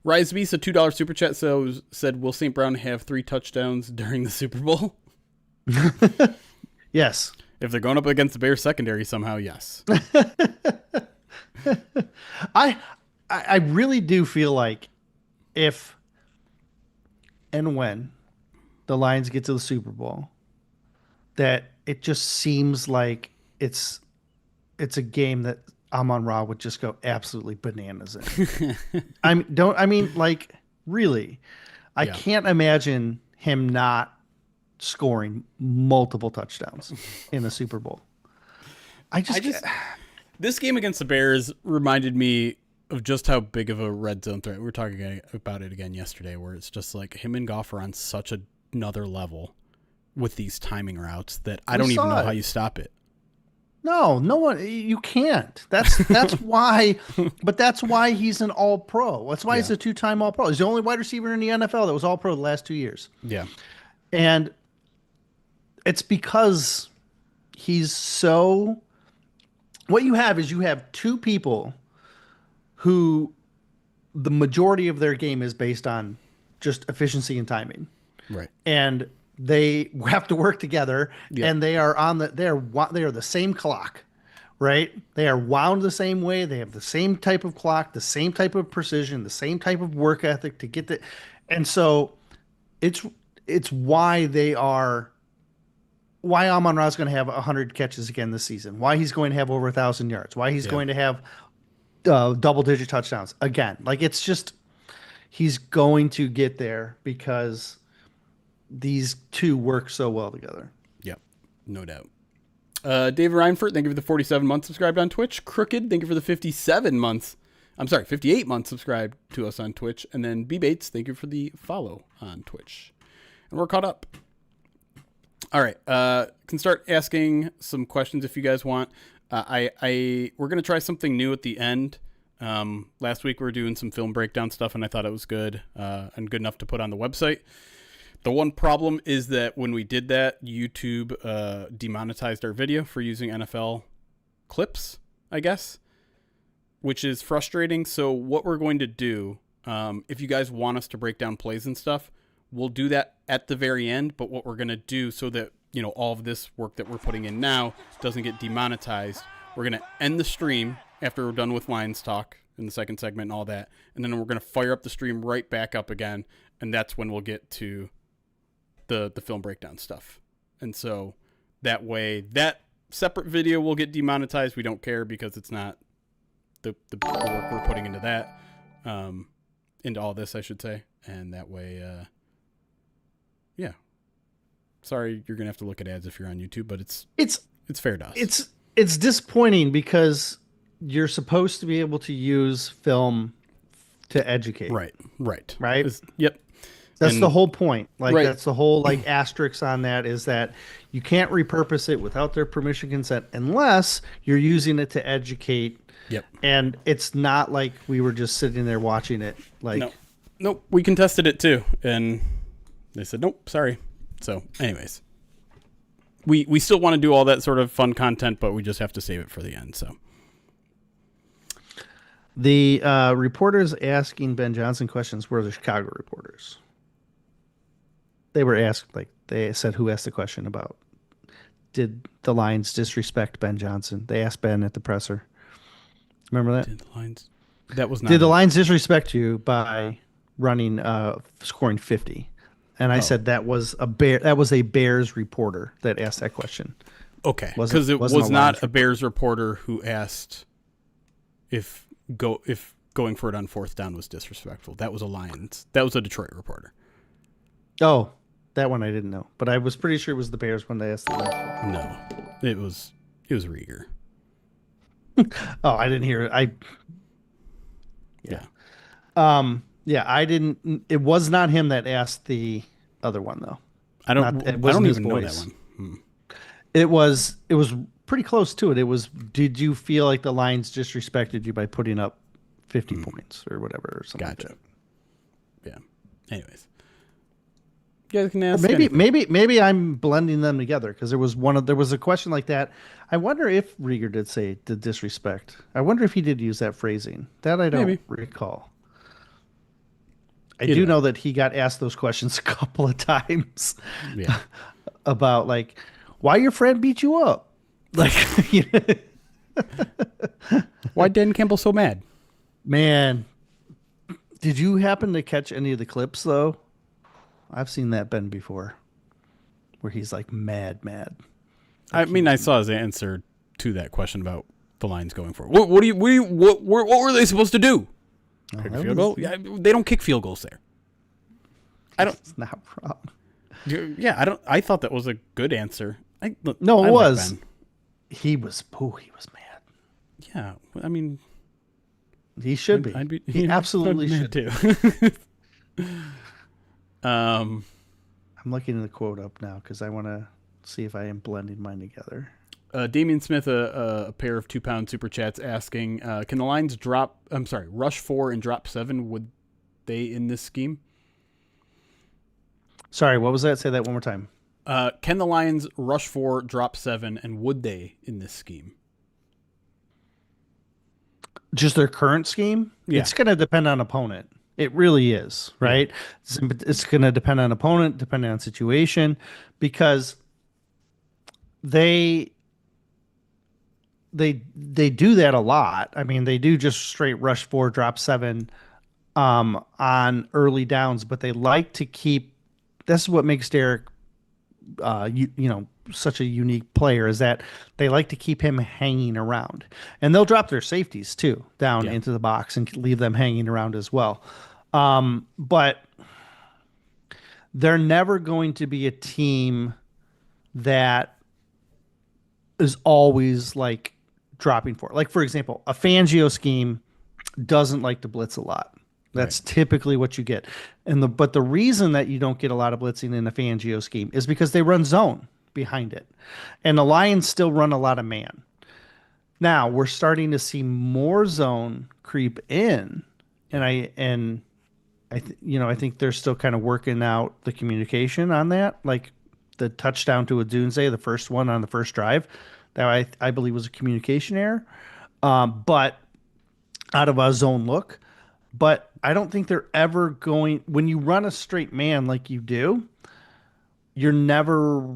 Rise Beast, a $2 super chat, said, will St. Brown have 3 touchdowns during the Super Bowl? Yes. If they're going up against the Bears secondary somehow, yes. I I really do feel like if and when the Lions get to the Super Bowl, that it just seems like it's a game that Amon Ra would just go absolutely bananas in. I mean like really. I Yeah. can't imagine him not scoring multiple touchdowns in the Super Bowl. I just This game against the Bears reminded me of just how big of a red zone threat. We were talking about it again yesterday, where it's just like him and Goff are on such another level with these timing routes that I we don't even saw know it. how you stop it. No one. You can't. That's why. But that's why he's an All Pro. That's why he's Yeah. a two-time All Pro. He's the only wide receiver in the NFL that was All Pro the last 2 years, Yeah. and it's because he's so. What you have is you have two people who the majority of their game is based on just efficiency and timing, Right. and they have to work together, Yep. and they are they are the same clock, right? They are wound the same way. They have the same type of clock, the same type of precision, the same type of work ethic to get the, and so it's it's why they are why Amon-Ra is going to have 100 catches again this season. Why he's going to have over 1,000 yards. Why he's Yeah. going to have double-digit touchdowns again. Like it's just he's going to get there because these two work so well together. Yep, no doubt. Dave Reinfurt, thank you for the 47 months subscribed on Twitch. Crooked, thank you for the 58 months subscribed to us on Twitch. And then B Bates, thank you for the follow on Twitch. And we're caught up. All right, can start asking some questions if you guys want. We're gonna try something new at the end. Last week we were doing some film breakdown stuff, and I thought it was good and good enough to put on the website. The one problem is that when we did that, YouTube demonetized our video for using NFL clips, I guess, which is frustrating. So what we're going to do, if you guys want us to break down plays and stuff, we'll do that at the very end. But what we're going to do so that, you know, all of this work that we're putting in now doesn't get demonetized, we're going to end the stream after we're done with Lions talk in the second segment and all that. And then we're going to fire up the stream right back up again. And that's when we'll get to the film breakdown stuff. And so that way, that separate video will get demonetized. We don't care because it's not the work we're putting into that, into all this, I should say. And that way, yeah. Sorry, you're gonna have to look at ads if you're on YouTube, but it's fair to us. It's disappointing because you're supposed to be able to use film to educate. Right. Yep. That's the whole point. Like that's the whole like asterisk on that is that you can't repurpose it without their permission consent unless you're using it to educate. Yep. And it's not like we were just sitting there watching it. Like nope. We contested it too, and they said nope. Sorry. So, anyways, we still want to do all that sort of fun content, but we just have to save it for the end. So. The reporters asking Ben Johnson questions were the Chicago reporters. They were asked, like, they said who asked the question about did the Lions disrespect Ben Johnson? They asked Ben at the presser. Remember that? Did the Lions? That was not. Did the Lions disrespect you by running, scoring 50? And I said that was a Bears reporter that asked that question. Okay, because it was not a Bears reporter who asked if going for it on fourth down was disrespectful. That was a Detroit reporter. Oh, that one I didn't know, but I was pretty sure it was the Bears when they asked the question. No, it was Rieger. Oh, I didn't hear it. Yeah. I didn't. It was not him that asked the other one though. I don't even know that one. It was pretty close to it. It was, did you feel like the Lions disrespected you by putting up 50 points or whatever or something? Gotcha. Like that? Yeah. Anyways. You guys can ask maybe I'm blending them together because there was a question like that. I wonder if Rieger did say the disrespect. I wonder if he did use that phrasing. That I don't recall. I do know that he got asked those questions a couple of times. Yeah. About like why your friend beat you up. Like why Dan Campbell so mad? Man, did you happen to catch any of the clips though? I've seen that Ben before, where he's like mad. I mean, I saw his answer to that question about the Lions going for it. What were they supposed to do? Kick a field goal? Yeah, they don't kick field goals there. It's not wrong. Yeah, I thought that was a good answer. It was. He was mad. Yeah, I mean, he should be. He absolutely should too. I'm looking the quote up now because I want to see if I am blending mine together. Damian Smith, a pair of 2-pound super chats asking, can the Lions rush 4 and drop 7? Would they in this scheme? Sorry, what was that? Say that one more time. Can the Lions rush 4, drop 7, and would they in this scheme? Just their current scheme? Yeah. It's going to depend on opponent. It really is, right? Yeah. It's going to depend on opponent, depending on situation, because they do that a lot. I mean, they do just straight rush 4, drop 7 on early downs, but they like to keep this is what makes Derek, such a unique player is that they like to keep him hanging around, and they'll drop their safeties too down Yeah. into the box and leave them hanging around as well. But they're never going to be a team that is always like dropping for. Like for example, a Fangio scheme doesn't like to blitz a lot. Right. That's typically what you get. But the reason that you don't get a lot of blitzing in a Fangio scheme is because they run zone behind it. And the Lions still run a lot of man. Now, we're starting to see more zone creep in, and I think they're still kind of working out the communication on that. Like the touchdown to Odunze, the first one on the first drive, that I believe was a communication error. But out of a zone look. But I don't think they're ever going, when you run a straight man like you do, you're never,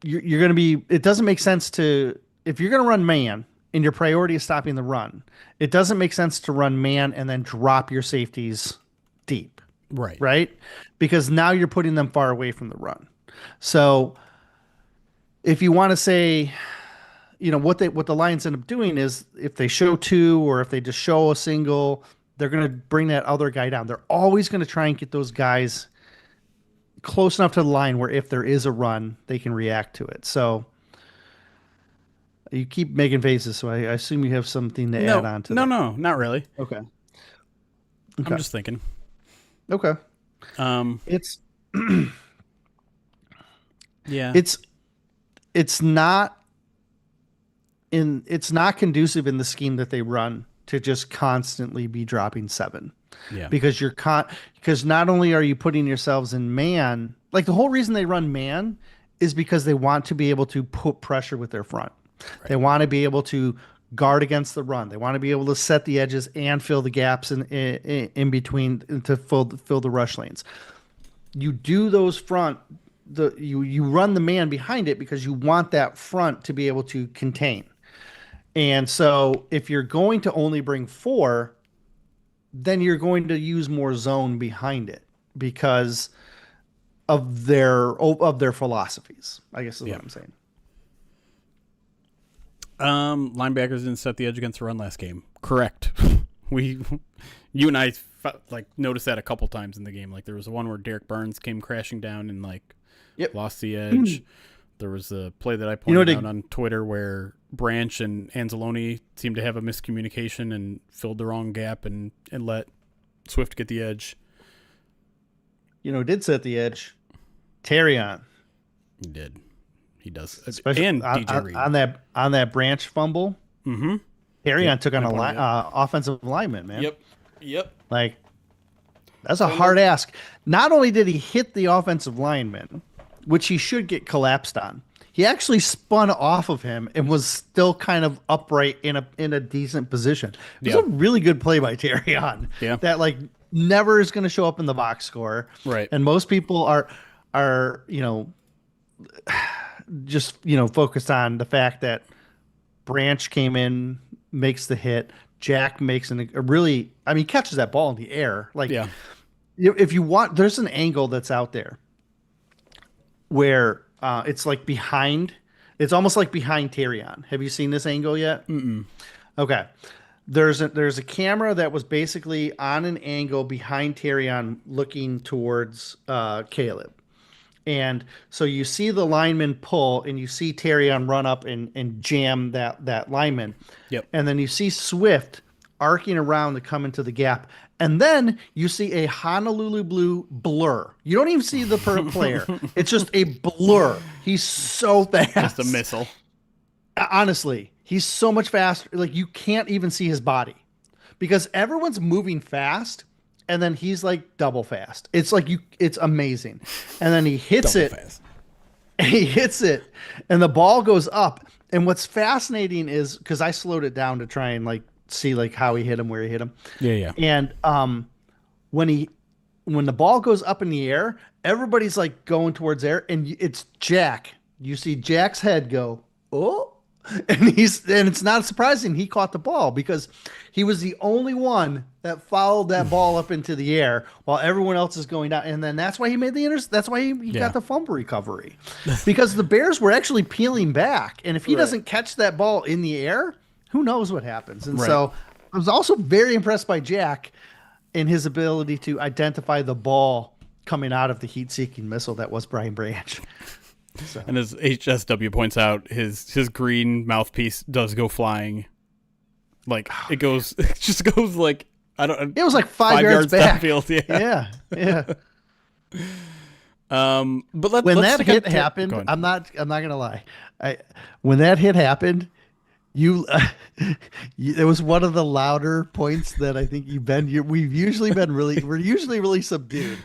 you're going to be, it doesn't make sense to, if you're going to run man and your priority is stopping the run, it doesn't make sense to run man and then drop your safeties deep, Right. right? Because now you're putting them far away from the run. So if you want to say, what the Lions end up doing is if they show two or if they just show a single, they're going to bring that other guy down. They're always going to try and get those guys close enough to the line where if there is a run, they can react to it. So you keep making faces, so I assume you have something to add on to that. No, not really. Okay. I'm just thinking. Okay. Um, It's yeah. it's not it's not conducive in the scheme that they run to just constantly be dropping seven. Yeah. Because because not only are you putting yourselves in man, like the whole reason they run man is because they want to be able to put pressure with their front. Right. They want to be able to guard against the run. They want to be able to set the edges and fill the gaps in between to fill the rush lanes. You do those you run the man behind it because you want that front to be able to contain. And so if you're going to only bring four, then you're going to use more zone behind it because of their philosophies, I guess is what I'm saying. Linebackers didn't set the edge against the run last game. Correct. You and I noticed that a couple times in the game. Like there was one where Derek Barnes came crashing down and lost the edge. There was a play that I pointed out on Twitter where Branch and Anzalone seemed to have a miscommunication and filled the wrong gap and let Swift get the edge. Did set the edge. Terrion. He did. He does. Especially and DJ Reed. On that Branch fumble. Mm-hmm. Terrion took on offensive lineman, man. Yep. Like, that's a hard ask. Not only did he hit the offensive lineman, which he should get collapsed on, he actually spun off of him and was still kind of upright in a decent position. It was a really good play by Terrion. Yeah. That never is going to show up in the box score. Right. And most people are just focused on the fact that Branch came in, makes the hit. Jack makes he catches that ball in the air. If you want, there's an angle that's out there where it's behind. It's almost like behind Terrion. Have you seen this angle yet? Mm-mm. Okay. There's a camera that was basically on an angle behind Terrion looking towards Caleb. And so you see the lineman pull and you see Terrion run up and jam that lineman. Yep. And then you see Swift arcing around to come into the gap. And then you see a Honolulu blue blur. You don't even see the player. It's just a blur. He's so fast. Just a missile. Honestly, he's so much faster. You can't even see his body because everyone's moving fast. And then he's double fast. It's it's amazing. And then he hits it. Fast. He hits it. And the ball goes up. And what's fascinating is because I slowed it down to try and see how he hit him, where he hit him. Yeah. And when the ball goes up in the air, everybody's going towards there. And it's Jack. You see Jack's head go, oh, And it's not surprising he caught the ball because he was the only one that followed that ball up into the air while everyone else is going down. And then that's why he made that's why he got Yeah. the fumble recovery. Because the Bears were actually peeling back. And if he Right. doesn't catch that ball in the air, who knows what happens. And Right. so I was also very impressed by Jack in his ability to identify the ball coming out of the heat-seeking missile that was Brian Branch. So And as HSW points out, his green mouthpiece does go flying. Like it goes, it just goes like I don't. it was like 5 yards back. downfield. Yeah. Yeah. But When let's that take hit go happened, ahead. I'm not gonna lie. When that hit happened, you, it was one of the louder points that I think we've usually been we're usually really subdued,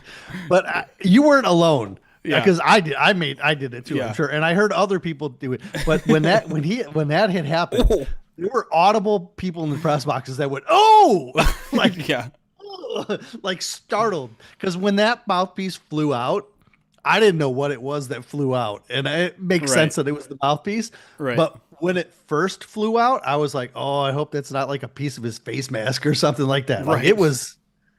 but you weren't alone. Yeah. Because I did it too, Yeah. I'm sure, and I heard other people do it. But when that hit happened, Oh. there were audible people in the press boxes that went, "Oh!" like Yeah. like startled, because when that mouthpiece flew out, I didn't know what it was that flew out, and it makes Right. sense that it was the mouthpiece. Right. But when it first flew out, I was like, "Oh, I hope that's not like a piece of his face mask or something like that." Like Right. it was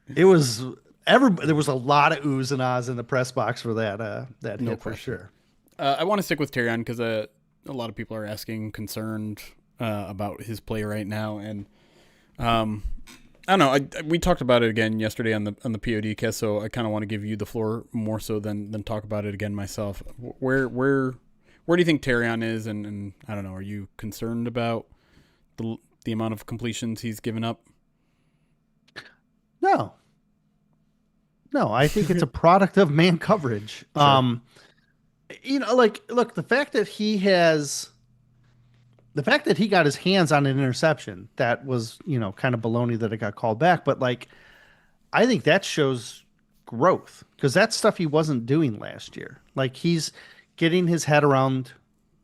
there was a lot of oohs and ahs in the press box for that hit for question. sure. I want to stick with Terrion because a lot of people are asking, concerned about his play right now, and I don't know. We talked about it again yesterday on the POD cast, so I kind of want to give you the floor more so than talk about it again myself. Where do you think Terrion is, and I don't know. Are you concerned about the amount of completions he's given up? No, no, I think it's a product of man coverage. Sure. Like, look, the fact that he got his hands on an interception, that was, kind of baloney that it got called back. But like, I think that shows growth because that's stuff he wasn't doing last year. Like he's getting his head around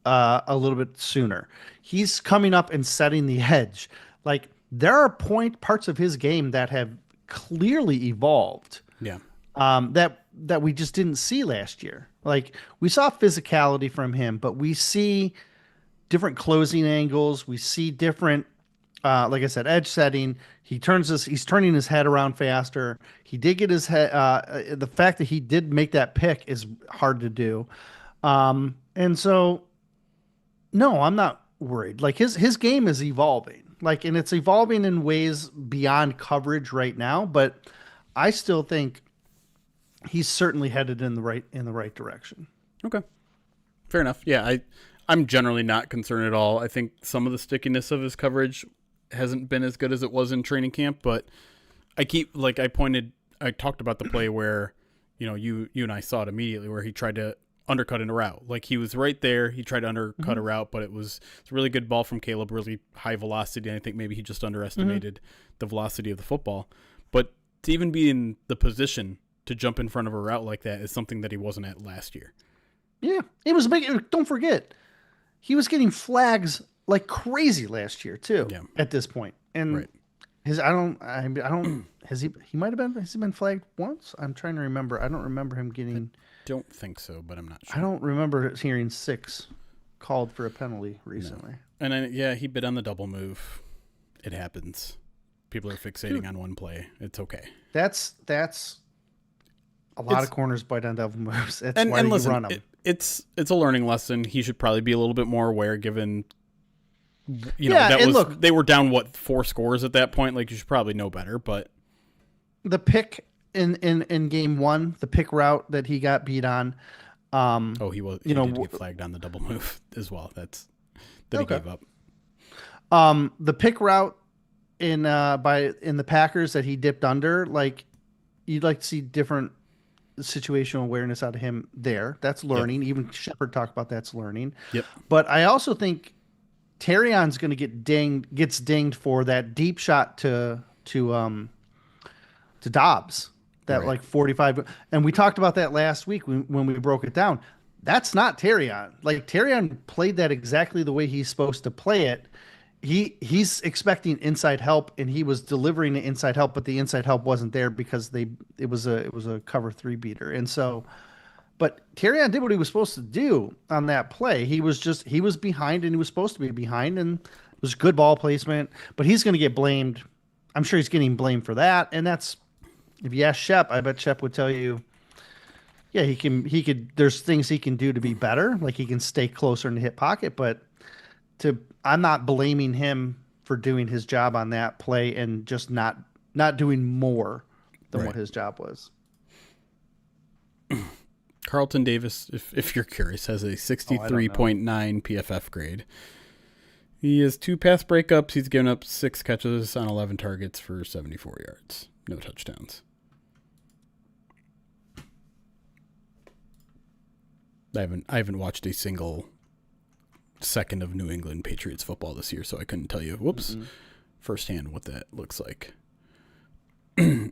a little bit sooner. He's coming up and setting the edge. Like there are parts of his game that have clearly evolved Yeah. that we just didn't see last year. Like we saw physicality from him, but we see different closing angles. We see different, like I said, edge setting. He's turning his head around faster. He did get his head. The fact that he did make that pick is hard to do. And so, no, I'm not worried. Like his game is evolving. Like, and it's evolving in ways beyond coverage right now. But I still think he's certainly headed in the right direction. Okay. Fair enough. Yeah, I'm generally not concerned at all. I think some of the stickiness of his coverage hasn't been as good as it was in training camp, but I talked about the play where, you and I saw it immediately where he tried to undercut in a route. Like he was right there. He tried to undercut a route, but it's a really good ball from Caleb, really high velocity. And I think maybe he just underestimated the velocity of the football. But to even be in the position to jump in front of a route like that is something that he wasn't at last year. Yeah, it was big. Don't forget, he was getting flags like crazy last year too. Yeah. At this point, and Right. I don't. Has he been flagged once? I'm trying to remember. I don't remember him getting. Don't think so, but I'm not sure. I don't remember hearing 6 called for a penalty recently. No. And then, he bit on the double move. It happens. People are fixating on one play. It's okay. That's a lot of corners bite on double moves. That's And why you listen, run them. it's a learning lesson. He should probably be a little bit more aware, given look, they were down 4 scores at that point. Like you should probably know better. But the pick in game 1, the pick route that he got beat on. he did get flagged on the double move as well. He gave up. The pick route in the Packers that he dipped under, like you'd like to see different situational awareness out of him there. That's learning. Yep. Even Shepard talked about that's learning. Yep. But I also think Terrion's going to gets dinged for that deep shot to Dobbs. That right. Like 45, and we talked about that last week when we broke it down. That's not Terrion. Like Terrion played that exactly the way he's supposed to play it. He's expecting inside help, and he was delivering the inside help, but the inside help wasn't there because it was a cover 3 beater. And so, But Terrion did what he was supposed to do on that play. He was behind and he was supposed to be behind, and it was good ball placement. But he's going to get blamed. I'm sure he's getting blamed for that. And that's, if you ask Shep, I bet Shep would tell you, yeah, there's things he can do to be better. Like he can stay closer in the hip pocket, but I'm not blaming him for doing his job on that play and just not doing more than what his job was. Carlton Davis, if you're curious, has a 63.9 PFF grade. He has 2 pass breakups. He's given up 6 catches on 11 targets for 74 yards. No touchdowns. I haven't watched a single second of New England Patriots football this year, so I couldn't tell you, firsthand what that looks like. There's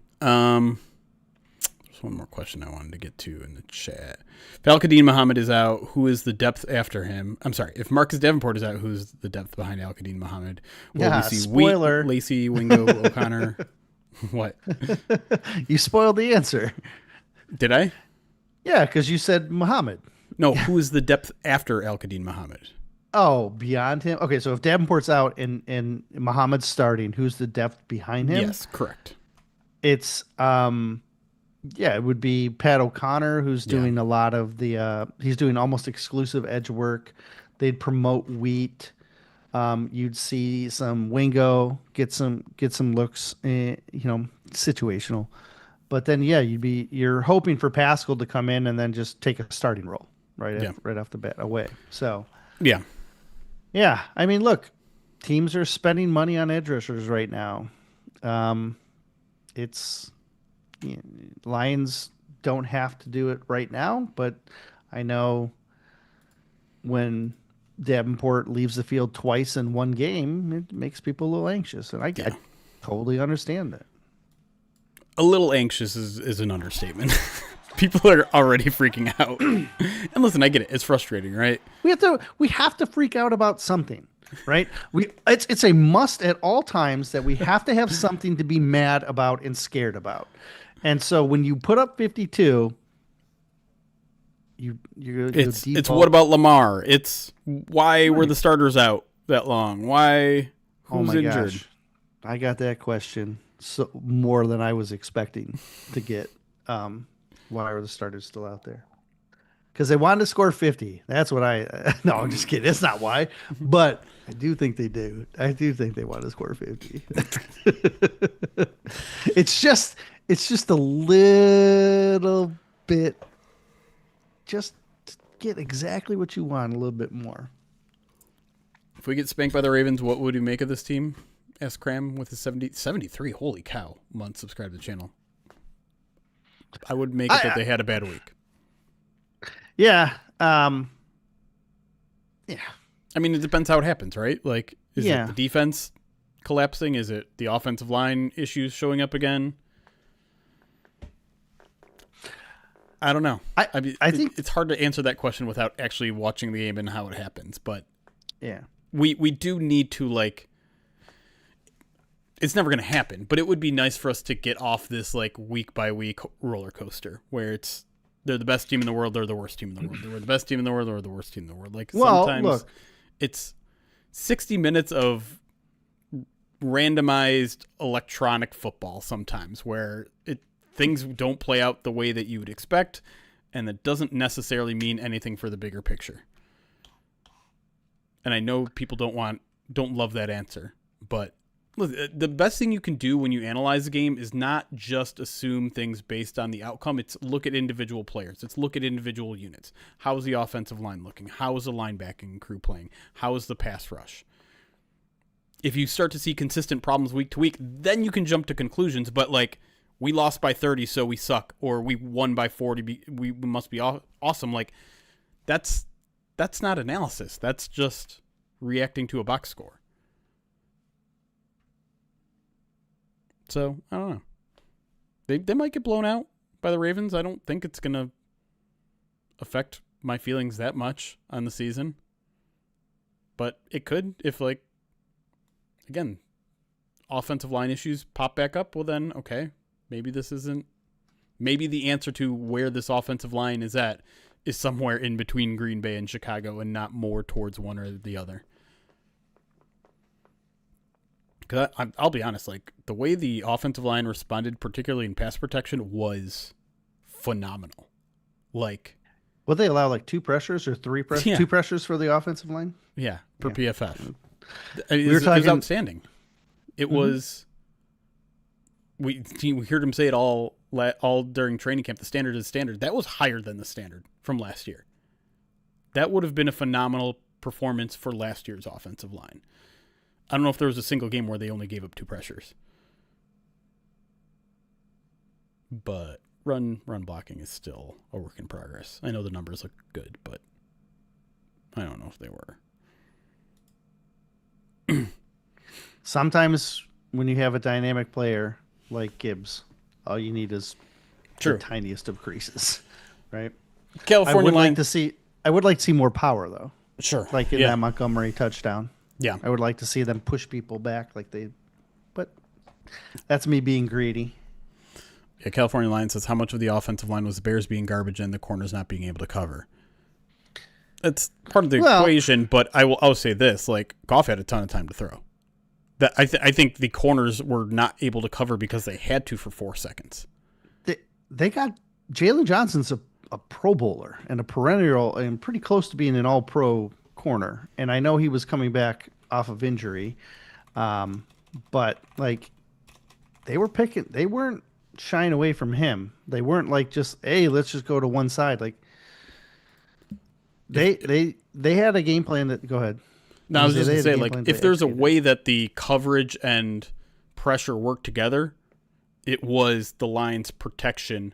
one more question I wanted to get to in the chat. If Al-Qadim Muhammad is out, who is the depth after him? I'm sorry, if Marcus Davenport is out, who's the depth behind Al-Qadim Muhammad? Will we see spoiler. Lacey, Wingo, O'Connor? What? You spoiled the answer. Did I? Yeah, because you said Muhammad. No, who is the depth after Al-Qadim Muhammad? Oh, beyond him? Okay, so if Davenport's out and Muhammad's starting, who's the depth behind him? Yes, correct. It's it would be Pat O'Connor, who's doing a lot of he's doing almost exclusive edge work. They'd promote Wheat. You'd see some Wingo get some looks, situational. But then you're hoping for Pascal to come in and then just take a starting role right off the bat away. So yeah. I mean, look, teams are spending money on edge rushers right now. Lions don't have to do it right now, but I know when Davenport leaves the field twice in one game, it makes people a little anxious, and I totally understand that. A little anxious is an understatement. People are already freaking out. And listen, I get it. It's frustrating, right? We have to freak out about something, right? It's a must at all times that we have to have something to be mad about and scared about. And so when you put up 52, it's what about Lamar? It's why were the starters out that long? Why? Who's injured? Gosh. I got that question more than I was expecting to get. Why are the starters still out there? Because they wanted to score 50. That's what no, I'm just kidding. That's not why. But I do think they do. I do think they want to score 50. It's just a little bit, just to get exactly what you want a little bit more. If we get spanked by the Ravens, what would you make of this team? Asked Cram with his 73. Holy cow. Month subscribe to the channel. I would make it that they had a bad week. Yeah. I mean, it depends how it happens, right? Like, is it the defense collapsing? Is it the offensive line issues showing up again? I don't know. I think it's hard to answer that question without actually watching the game and how it happens. But we do need to, like, it's never going to happen, but it would be nice for us to get off this like week by week roller coaster where they're the best team in the world, they're the worst team in the world. They're the best team in the world, or the worst team in the world. Like sometimes it's 60 minutes of randomized electronic football sometimes where things don't play out the way that you would expect, and that doesn't necessarily mean anything for the bigger picture. And I know people don't love that answer, but look, the best thing you can do when you analyze a game is not just assume things based on the outcome. It's look at individual players. It's look at individual units. How is the offensive line looking? How is the linebacking crew playing? How is the pass rush? If you start to see consistent problems week to week, then you can jump to conclusions. But like, we lost by 30, so we suck, or we won by 40, we must be awesome. Like, that's not analysis. That's just reacting to a box score. So, I don't know. They might get blown out by the Ravens. I don't think it's going to affect my feelings that much on the season. But it could if, like, again, offensive line issues pop back up. Well, then, okay, maybe this isn't Maybe the answer to where this offensive line is at is somewhere in between Green Bay and Chicago and not more towards one or the other. Because I'll be honest, like the way the offensive line responded, particularly in pass protection, was phenomenal. Like, Would they allow like 2 pressures or 3 pressures? Yeah. 2 pressures for the offensive line? yeah, per PFF. We were It was talking outstanding. It was. We heard him say it all during training camp. The standard is standard. That was higher than the standard from last year. That would have been a phenomenal performance for last year's offensive line. I don't know if there was a single game where they only gave up 2 pressures. But run blocking is still a work in progress. I know the numbers look good, but I don't know if they were. Sometimes when you have a dynamic player like Gibbs, all you need is True. the tiniest of creases, right? California line. I would like to see more power though. Sure. Like in that Montgomery touchdown. Yeah. I would like to see them push people back but that's me being greedy. Yeah, California line says how much of the offensive line was the Bears being garbage and the corners not being able to cover. That's part of the equation, but I'll say this, like Goff had a ton of time to throw. That I think the corners were not able to cover because they had to for 4 seconds. They got Jalen Johnson's a Pro Bowler and a perennial and pretty close to being an All-Pro corner. And I know he was coming back off of injury, but like they weren't shying away from him. They weren't like just, hey, let's just go to one side. Like they had a game plan that. Go ahead. No, I was just gonna say, like, if there's a way that the coverage and pressure work together, it was the line's protection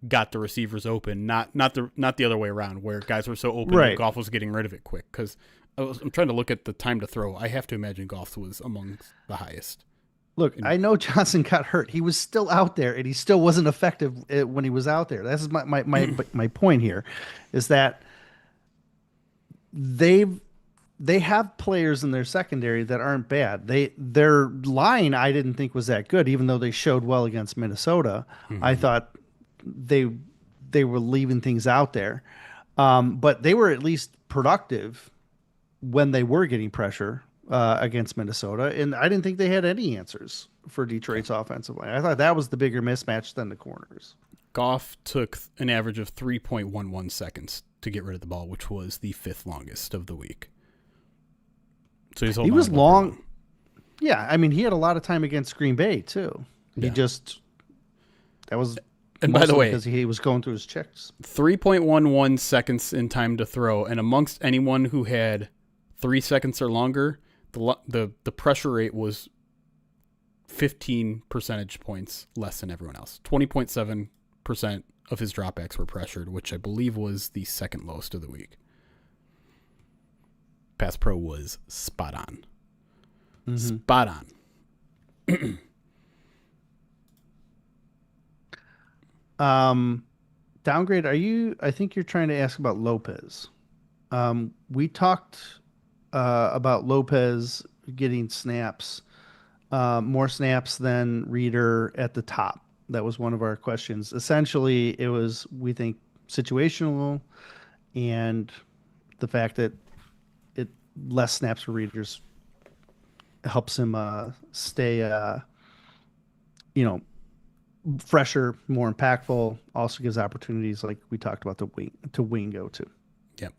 got the receivers open, not the other way around, where guys were so open that Goff was getting rid of it quick. Because I'm trying to look at the time to throw. I have to imagine Goff's was among the highest. Look, I know Johnson got hurt. He was still out there, and he still wasn't effective when he was out there. That's my point here, is that they have players in their secondary that aren't bad. Their line I didn't think was that good, even though they showed well against Minnesota. Mm-hmm. I thought they were leaving things out there, but they were at least productive when they were getting pressure against Minnesota, and I didn't think they had any answers for Detroit's offensive line. I thought that was the bigger mismatch than the corners. Goff took an average of 3.11 seconds to get rid of the ball, which was the 5th longest of the week. So he was long. Yeah, I mean, he had a lot of time against Green Bay too. That was, and by the way, because he was going through his checks. 3.11 seconds in time to throw, and amongst anyone who had 3 seconds or longer, the pressure rate was 15 percentage points less than everyone else. 20.7% of his dropbacks were pressured, which I believe was the second lowest of the week. Pass pro was spot on. Mm-hmm. Spot on. Downgrade, I think you're trying to ask about Lopez. We talked about Lopez getting snaps, more snaps than Reader at the top. That was one of our questions. Essentially, it was, we think, situational, and the fact that less snaps for Readers helps him stay, fresher, more impactful. Also gives opportunities, like we talked about, to wing go to. Yep.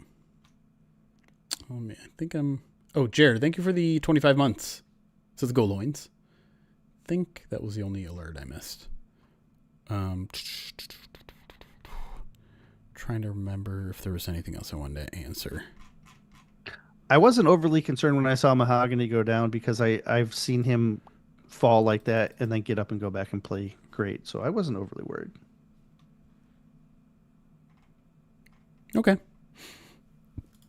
Oh man, I think I'm. Oh, Jared, thank you for the 25 months. So the goal loins. I think that was the only alert I missed. Trying to remember if there was anything else I wanted to answer. I wasn't overly concerned when I saw Mahogany go down, because I've seen him fall like that and then get up and go back and play great. So I wasn't overly worried. Okay.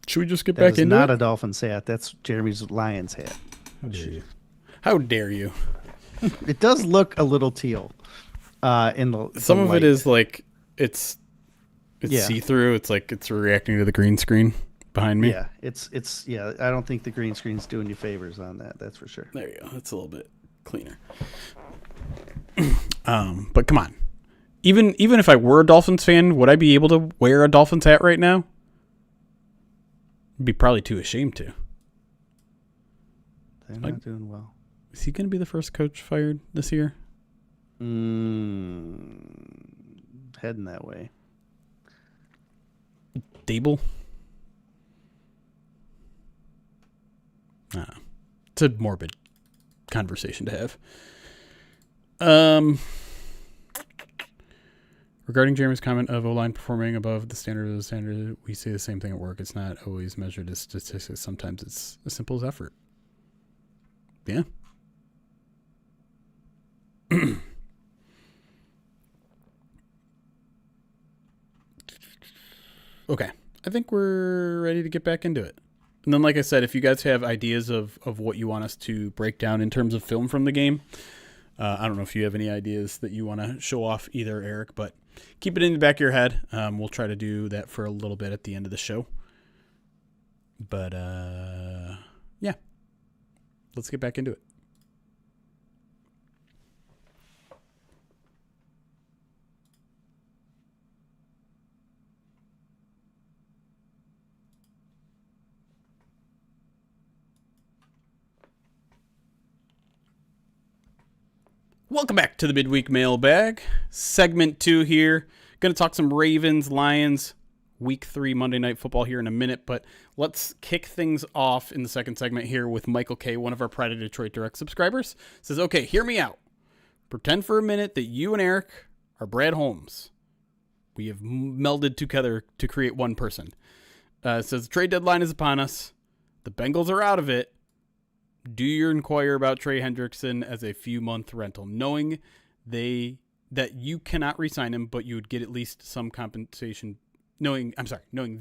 Should we just get back into it? That's not a Dolphins hat. That's Jeremy's Lions hat. How dare you? How dare you? It does look a little teal. In the some of light. it is like it's see-through. It's like it's reacting to the green screen behind me. Yeah, it's I don't think the green screen's doing you favors on that. That's for sure. There you go. It's a little bit cleaner. But come on, Even if I were a Dolphins fan, would I be able to wear a Dolphins hat right now? I'd be probably too ashamed to. They're not doing well. Is he going to be the first coach fired this year? Heading that way. Dable? It's a morbid conversation to have. Regarding Jeremy's comment of O-line performing above the standard, we say the same thing at work. It's not always measured as statistics. Sometimes it's as simple as effort. Yeah. Okay. I think we're ready to get back into it. And then, like I said, if you guys have ideas of what you want us to break down in terms of film from the game, I don't know if you have any ideas that you want to show off either, Erik, but keep it in the back of your head. We'll try to do that for a little bit at the end of the show. But, yeah. Let's get back into it. Welcome back to the Midweek Mailbag. Segment 2 here. Going to talk some Ravens, Lions, Week 3 Monday Night Football here in a minute, but let's kick things off in the second segment here with Michael K., one of our Pride of Detroit Direct subscribers. Says, okay, hear me out. Pretend for a minute that you and Erik are Brad Holmes. We have melded together to create one person. Says, the trade deadline is upon us. The Bengals are out of it. Do you inquire about Trey Hendrickson as a few-month rental, knowing that you cannot re-sign him, but you would get at least some compensation, knowing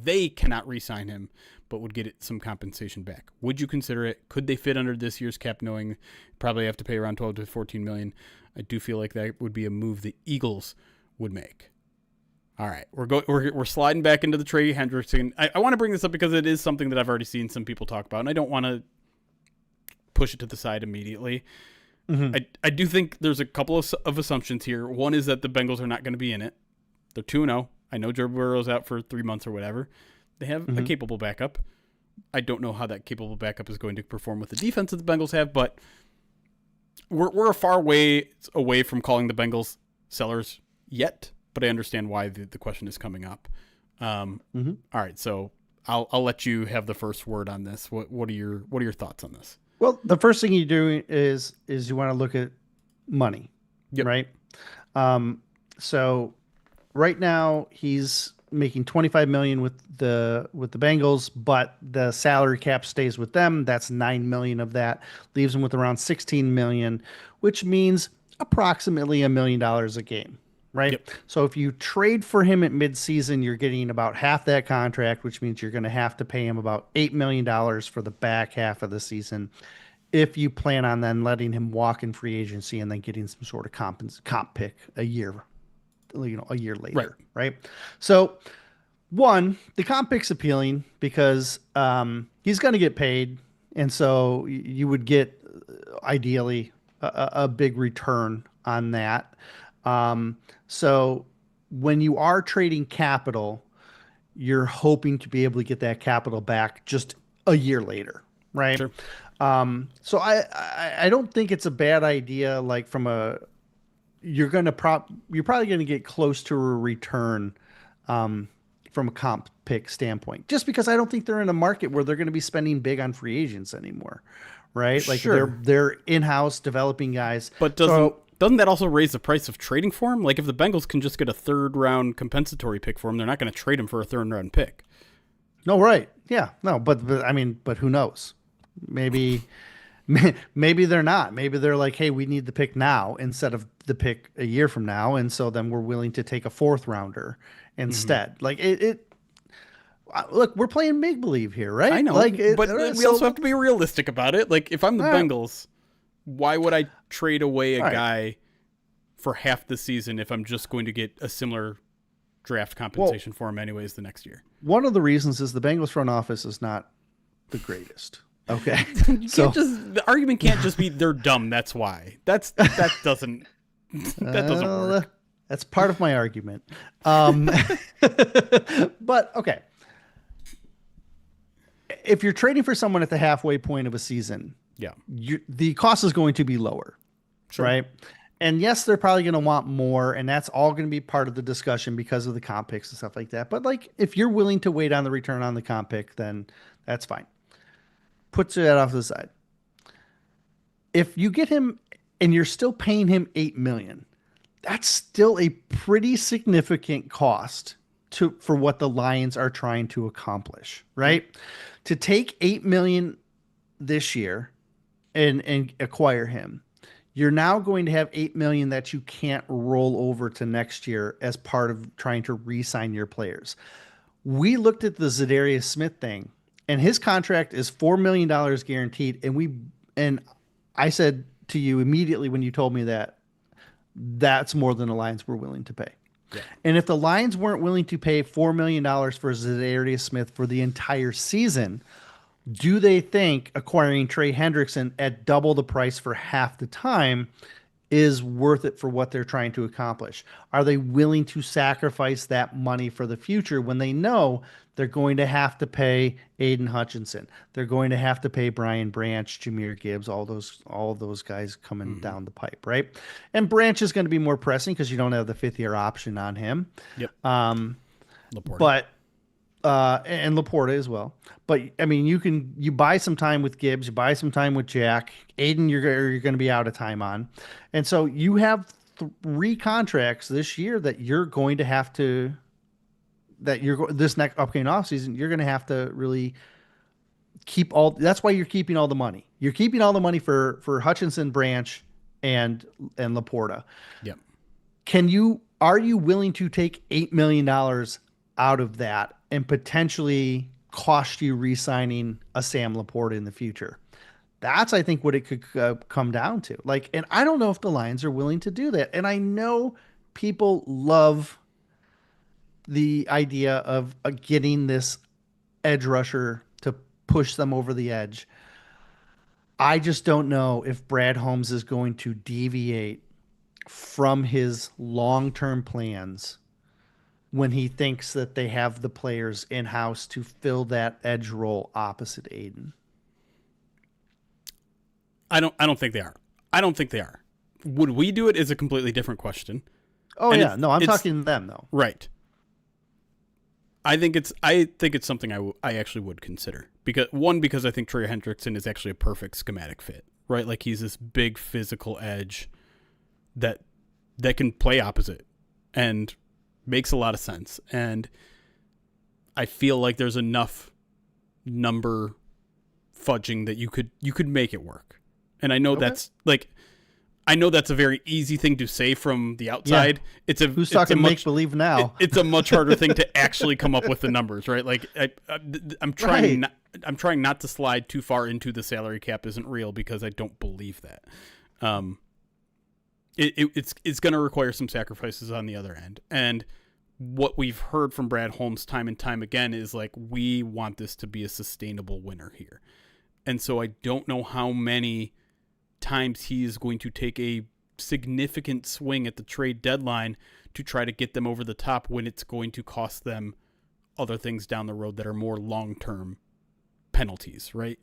they cannot re-sign him, but would get some compensation back? Would you consider it? Could they fit under this year's cap, knowing probably have to pay around 12 to 14 million? I do feel like that would be a move the Eagles would make. All right, we're sliding back into the Trey Hendrickson. I want to bring this up because it is something that I've already seen some people talk about, and I don't want to push it to the side immediately. Mm-hmm. I do think there's a couple of assumptions here. One is that the Bengals are not going to be in it. They're 2-0. I know Joe Burrow's out for 3 months or whatever. They have a capable backup. I don't know how that capable backup is going to perform with the defense that the Bengals have, but we're a far way away from calling the Bengals sellers yet, but I understand why the question is coming up. All right, so I'll let you have the first word on this. What are your thoughts on this? Well, the first thing you do is you want to look at money, right? So right now he's making $25 million with the Bengals, but the salary cap stays with them. That's $9 million of that, leaves him with around $16 million, which means approximately $1 million a game. Right. Yep. So if you trade for him at midseason, you're getting about half that contract, which means you're going to have to pay him about $8 million for the back half of the season, if you plan on then letting him walk in free agency and then getting some sort of comp pick a year later. Right. So one, the comp pick's appealing because he's going to get paid. And so you would get ideally a big return on that. So when you are trading capital, you're hoping to be able to get that capital back just a year later, right? Sure. So I don't think it's a bad idea. Like you're probably going to get close to a return, from a comp pick standpoint, just because I don't think they're in a market where they're going to be spending big on free agents anymore, right? Like they're in-house developing guys. But doesn't that also raise the price of trading for him? Like if the Bengals can just get a third-round compensatory pick for him, they're not going to trade him for a third-round pick. No, right? Yeah, no, but who knows? Maybe they're not. Maybe they're like, hey, we need the pick now instead of the pick a year from now, and so then we're willing to take a fourth-rounder instead. Like look, we're playing make believe here, right? I know, but we also have to be realistic about it. Like if I'm the Bengals, why would I trade away a guy for half the season if I'm just going to get a similar draft compensation for him anyways the next year? One of the reasons is the Bengals front office is not the greatest. Okay. The argument can't just be they're dumb. That's why. That doesn't work. That's part of my argument. But okay, if you're trading for someone at the halfway point of a season, Yeah, the cost is going to be lower, sure. right? And yes, they're probably going to want more, and that's all going to be part of the discussion because of the comp picks and stuff like that. But like, if you're willing to wait on the return on the comp pick, then that's fine. Put that off to the side. If you get him and you're still paying him 8 million, that's still a pretty significant cost for what the Lions are trying to accomplish, right? To take 8 million this year and acquire him, you're now going to have 8 million that you can't roll over to next year as part of trying to re-sign your players. We looked at the Zadarius Smith thing, and his contract is $4 million guaranteed, and I said to you immediately when you told me that that's more than the Lions were willing to pay. Yeah. And if the Lions weren't willing to pay $4 million for Zadarius Smith for the entire season, do they think acquiring Trey Hendrickson at double the price for half the time is worth it for what they're trying to accomplish? Are they willing to sacrifice that money for the future when they know they're going to have to pay Aiden Hutchinson? They're going to have to pay Brian Branch, Jameer Gibbs, all of those guys coming down the pipe, right? And Branch is going to be more pressing because you don't have the 5th-year option on him. Yep. Laporta. But and Laporta as well. But I mean, you buy some time with Gibbs, you buy some time with Jack. Aiden, you're going to be out of time on, and so you have 3 contracts this year that you're going to have to this next upcoming offseason, you're going to have to really keep all. That's why you're keeping all the money. You're keeping all the money for Hutchinson, Branch, and Laporta. Yep. Are you willing to take $8 million out of that and potentially cost you re-signing a Sam Laporta in the future? That's, I think, what it could come down to. Like, and I don't know if the Lions are willing to do that. And I know people love the idea of getting this edge rusher to push them over the edge. I just don't know if Brad Holmes is going to deviate from his long-term plans when he thinks that they have the players in-house to fill that edge role opposite Aiden. I don't think they are. I don't think they are. Would we do it is a completely different question. Oh, and yeah. No, I'm talking to them, though. Right. I think it's something I actually would consider. Because I think Trey Hendrickson is actually a perfect schematic fit, right? Like, he's this big physical edge that can play opposite and makes a lot of sense. And I feel like there's enough number fudging that you could make it work. And I know that's a very easy thing to say from the outside. Yeah. Who's talking make believe now? It's a much harder thing to actually come up with the numbers, right? Like, I'm trying not to slide too far into the salary cap isn't real because I don't believe that. It's going to require some sacrifices on the other end. And what we've heard from Brad Holmes time and time again is like, we want this to be a sustainable winner here. And so I don't know how many times he is going to take a significant swing at the trade deadline to try to get them over the top when it's going to cost them other things down the road that are more long-term penalties, right?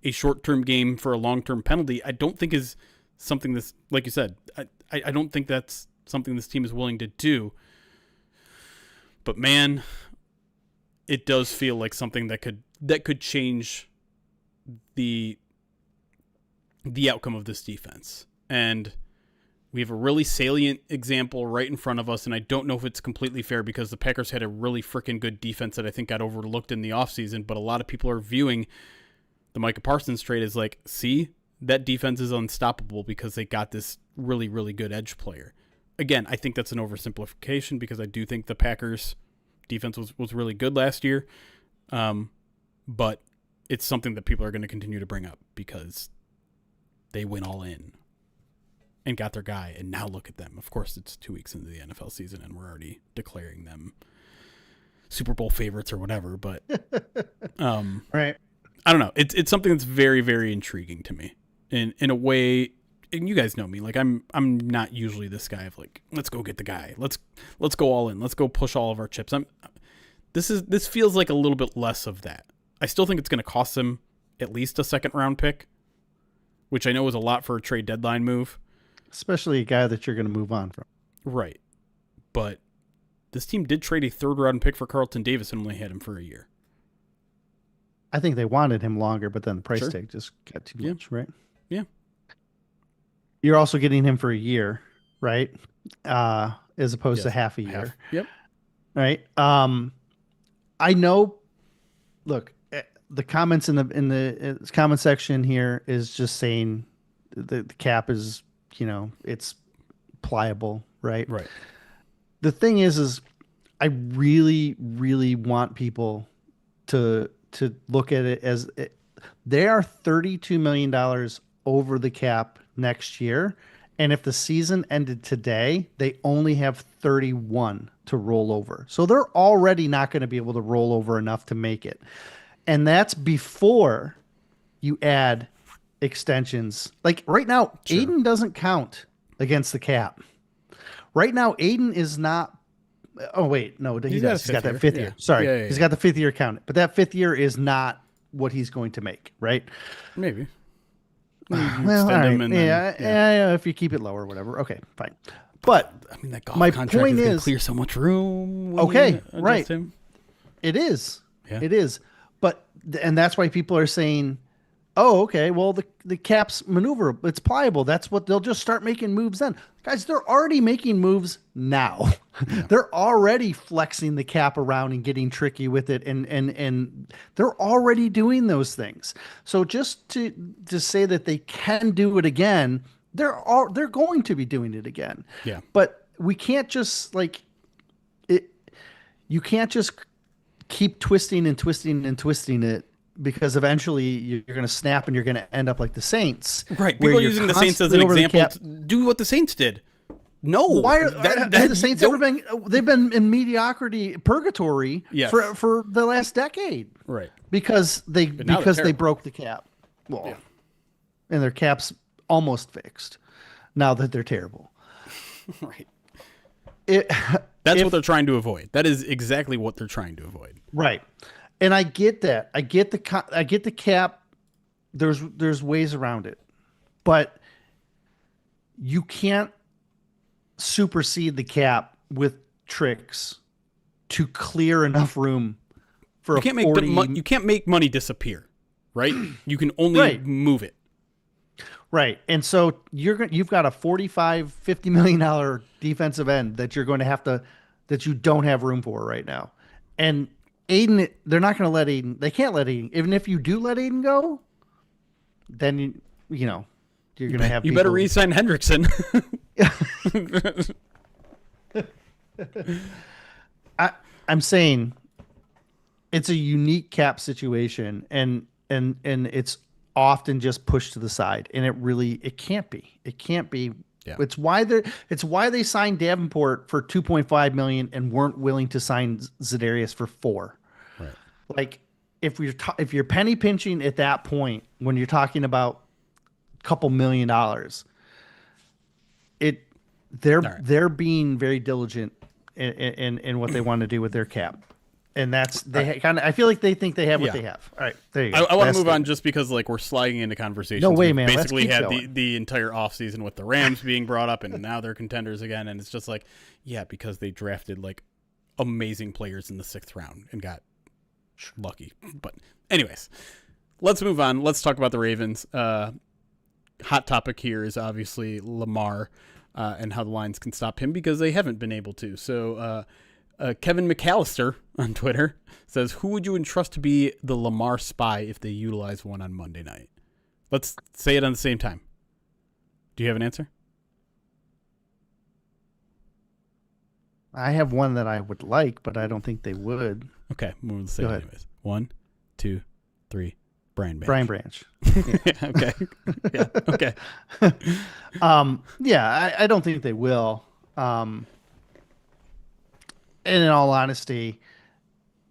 A short-term game for a long-term penalty, I don't think is something this, like you said, I don't think that's something this team is willing to do. But man, it does feel like something that could change the outcome of this defense. And we have a really salient example right in front of us, and I don't know if it's completely fair because the Packers had a really freaking good defense that I think got overlooked in the offseason, but a lot of people are viewing the Micah Parsons trade as like, see, that defense is unstoppable because they got this really, really good edge player. Again, I think that's an oversimplification because I do think the Packers defense was really good last year. But it's something that people are going to continue to bring up because they went all in and got their guy. And now look at them. Of course, it's 2 weeks into the NFL season and we're already declaring them Super Bowl favorites or whatever. But right. I don't know. It's something that's very, very intriguing to me in a way. and you guys know me, like I'm not usually this guy of like, let's go get the guy. Let's go all in. Let's go push all of our chips. This feels like a little bit less of that. I still think it's going to cost them at least a second round pick, which I know is a lot for a trade deadline move. Especially a guy that you're going to move on from. Right. But this team did trade a third round pick for Carlton Davis and only had him for a year. I think they wanted him longer, but then the price tag just got too much, right? Yeah. You're also getting him for a year, right? As opposed to half a year. Yep. Right. I know. Look, the comments in the comment section here is just saying the cap is, it's pliable, right? Right. The thing is I really, really want people to look at it as they are $32 million over the cap next year. And if the season ended today, they only have 31 to roll over. So they're already not going to be able to roll over enough to make it. And that's before you add extensions. Like right now, sure. Aiden doesn't count against the cap. Right now, Aiden is not. Oh, wait. No, he does. He's got that fifth year. Sorry. He's got the fifth year counted. But that fifth year is not what he's going to make, right? Maybe. Well, all right. Yeah, if you keep it lower or whatever. Okay, fine. But I mean, that Goff contract is going to clear so much room. Okay, right. It is. Yeah. It is. But and that's why people are saying, "Oh, okay. Well, the cap's maneuverable. It's pliable. That's what they'll just start making moves then." Guys, they're already making moves now. Yeah. They're already flexing the cap around and getting tricky with it, and they're already doing those things. So just to say that they can do it again, they're going to be doing it again. Yeah. But we can't just it. You can't just keep twisting and twisting and twisting it, because eventually you're going to snap and you're going to end up like the Saints. Right. People are using the Saints as an example. Do what the Saints did. No. Why have the Saints ever been? They've been in mediocrity purgatory for the last decade. Right. Because they broke the cap. Well, yeah. And their cap's almost fixed now that they're terrible. Right. That's what they're trying to avoid. That is exactly what they're trying to avoid. Right. And I get that. I get the cap. There's ways around it, but you can't supersede the cap with tricks to clear enough room for you can't make money disappear, right? You can only move it. Right. And so you've got a $45-50 million defensive end that you're going to have that you don't have room for right now. And Aiden, they're not going to let Aiden. They can't let Aiden. Even if you do let Aiden go, then you're going to have. You better re-sign Hendrickson. I'm saying it's a unique cap situation, and it's often just pushed to the side, and it can't be. It can't be. Yeah. It's why they signed Davenport for $2.5 million and weren't willing to sign Za'Darius for $4 million. Right. Like if you're penny pinching at that point when you're talking about a couple $1 million, they're being very diligent in what they want to do with their cap. And that's I feel like they think they have what they have. All right, there you go. I want to move on just because we're sliding into conversations. No way, man. Basically had the entire offseason with the Rams being brought up, and now they're contenders again. And it's just because they drafted amazing players in the 6th round and got lucky. But anyways, let's move on. Let's talk about the Ravens. Hot topic here is obviously Lamar and how the Lions can stop him because they haven't been able to. So Kevin McAllister on Twitter says, who would you entrust to be the Lamar spy if they utilize one on Monday night? Let's say it on the same time. Do you have an answer? I have one that I would like, but I don't think they would. Okay, we'll say it anyways. 1, 2, 3. Brian Branch. Yeah. Okay. Yeah. Okay. I don't think they will. And in all honesty,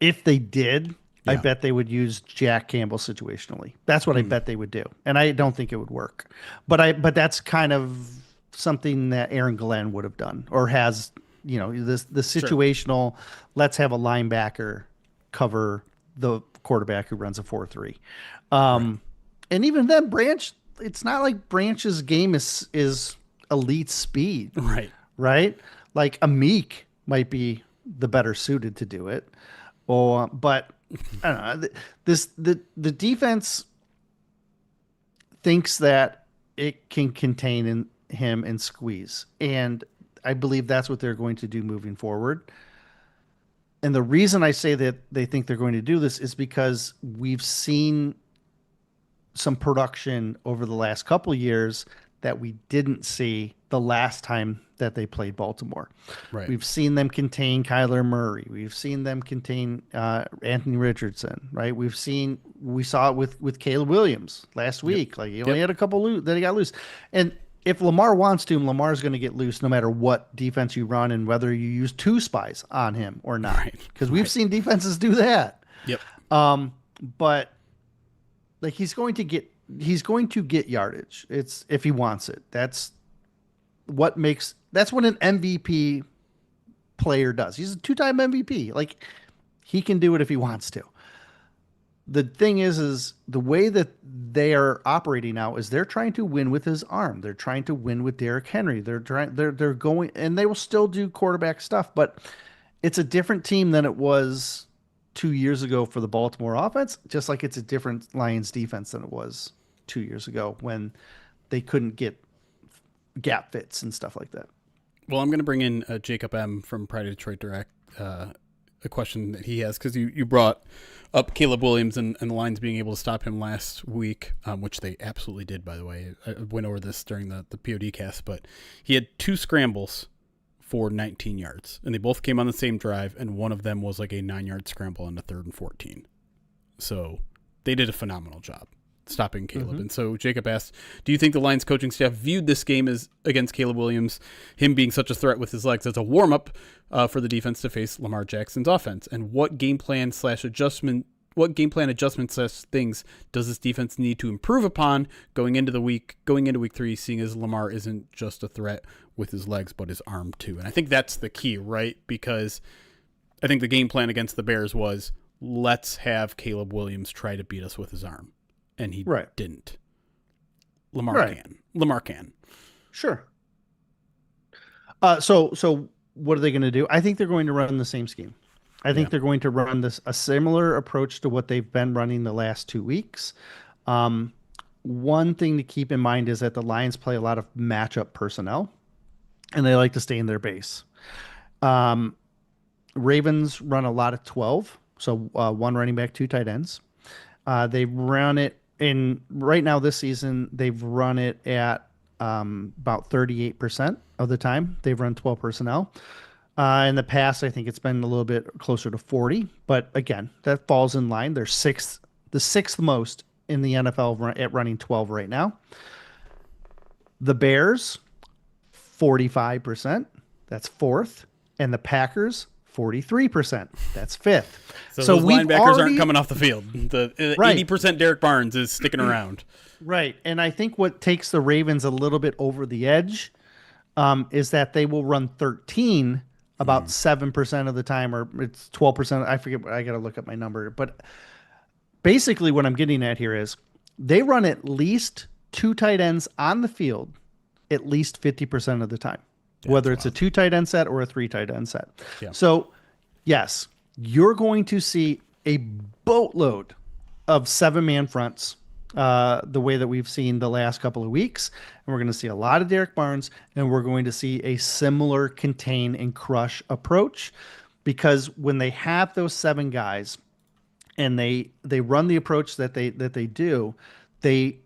if they did, I Yeah. bet they would use Jack Campbell situationally. That's what I Mm, bet they would do. And I don't think it would work. But that's kind of something that Aaron Glenn would have done or has, this the sure. situational, let's have a linebacker cover the quarterback who runs a 4-3. Right. And even then Branch, it's not like Branch's game is elite speed, Right. right? Like a Meek might be the better suited to do it. Or, but I don't know. The defense thinks that it can contain him and squeeze, and I believe that's what they're going to do moving forward. And the reason I say that they think they're going to do this is because we've seen some production over the last couple years that we didn't see the last time that they played Baltimore. Right. We've seen them contain Kyler Murray. We've seen them contain Anthony Richardson, right? We saw it with Caleb Williams last Yep. week. Like he only Yep. had a couple that he got loose. And if Lamar wants to, Lamar's going to get loose no matter what defense you run and whether you use two spies on him or not. Right. Because we've Right. seen defenses do that. Yep. But like he's going to get yardage. It's if he wants it. That's what an MVP player does. He's a two-time MVP. Like he can do it if he wants to. The thing is the way that they are operating now is they're trying to win with his arm. They're trying to win with Derrick Henry. They're going and they will still do quarterback stuff, but it's a different team than it was 2 years ago for the Baltimore offense, just like it's a different Lions defense than it was 2 years ago when they couldn't get gap fits and stuff like that. Well, I'm going to bring in Jacob M. from Pride of Detroit Direct, a question that he has, because you brought up Caleb Williams and the Lions being able to stop him last week, which they absolutely did, by the way. I went over this during the POD cast, but he had 2 scrambles for 19 yards, and they both came on the same drive, and one of them was like a 9-yard scramble on the 3rd and 14. So they did a phenomenal job stopping Caleb. Mm-hmm. And so Jacob asked, do you think the Lions coaching staff viewed this game as against Caleb Williams, him being such a threat with his legs, as a warm-up for the defense to face Lamar Jackson's offense? And what game plan adjustments things does this defense need to improve upon going into week 3, seeing as Lamar isn't just a threat with his legs, but his arm too? And I think that's the key, right? Because I think the game plan against the Bears was, let's have Caleb Williams try to beat us with his arm. And he Right. didn't. Lamar Right. can. Lamar can. Sure. So what are they going to do? I think they're going to run the same scheme. I think Yeah. they're going to run a similar approach to what they've been running the last 2 weeks. One thing to keep in mind is that the Lions play a lot of matchup personnel, and they like to stay in their base. Ravens run a lot of 12, so one running back, 2 tight ends. They run it right now this season. They've run it at about 38% of the time. They've run 12 personnel. In the past, I think it's been a little bit closer to 40, but again, that falls in line. They're the sixth most in the NFL at running 12 right now. The Bears, 45%. That's 4th. And the Packers, 43%. That's 5th. So those linebackers aren't coming off the field. The Right. 80% Derek Barnes is sticking around. Right. And I think what takes the Ravens a little bit over the edge is that they will run 13 about 7% of the time, or it's 12%. I forget. I got to look up my number. But basically what I'm getting at here is they run at least 2 tight ends on the field at least 50% of the time, whether it's a 2 tight end set or a 3 tight end set. Yeah. So, yes, you're going to see a boatload of 7-man fronts the way that we've seen the last couple of weeks. And we're going to see a lot of Derek Barnes, and we're going to see a similar contain and crush approach, because when they have those 7 guys and they run the approach that they do, they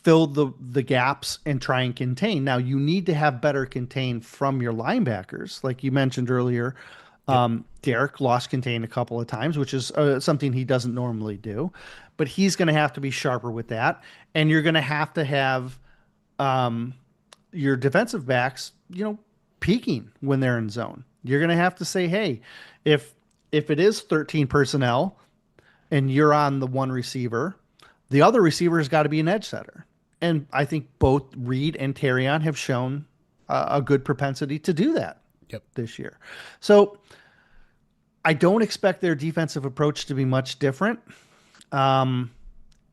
fill the gaps and try and contain. Now, you need to have better contain from your linebackers. Like you mentioned earlier, Derek lost contain a couple of times, which is something he doesn't normally do. But he's going to have to be sharper with that. And you're going to have your defensive backs, peaking when they're in zone. You're going to have to say, hey, if it is 13 personnel and you're on the one receiver, the other receiver has got to be an edge setter. And I think both Reed and Terrion have shown a good propensity to do that Yep. this year. So I don't expect their defensive approach to be much different. And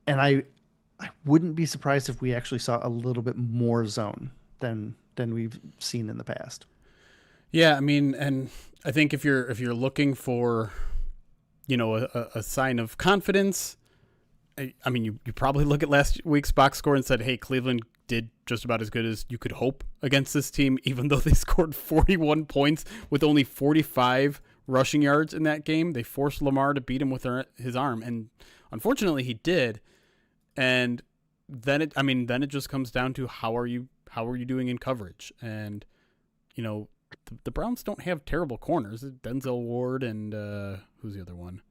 I wouldn't be surprised if we actually saw a little bit more zone than we've seen in the past. Yeah, I mean, and I think if you're looking for, a sign of confidence, I mean, you probably look at last week's box score and said, hey, Cleveland did just about as good as you could hope against this team, even though they scored 41 points with only 45 rushing yards in that game. They forced Lamar to beat him with his arm, and unfortunately he did. And then it just comes down to how are you doing in coverage? And the Browns don't have terrible corners. Denzel Ward and who's the other one?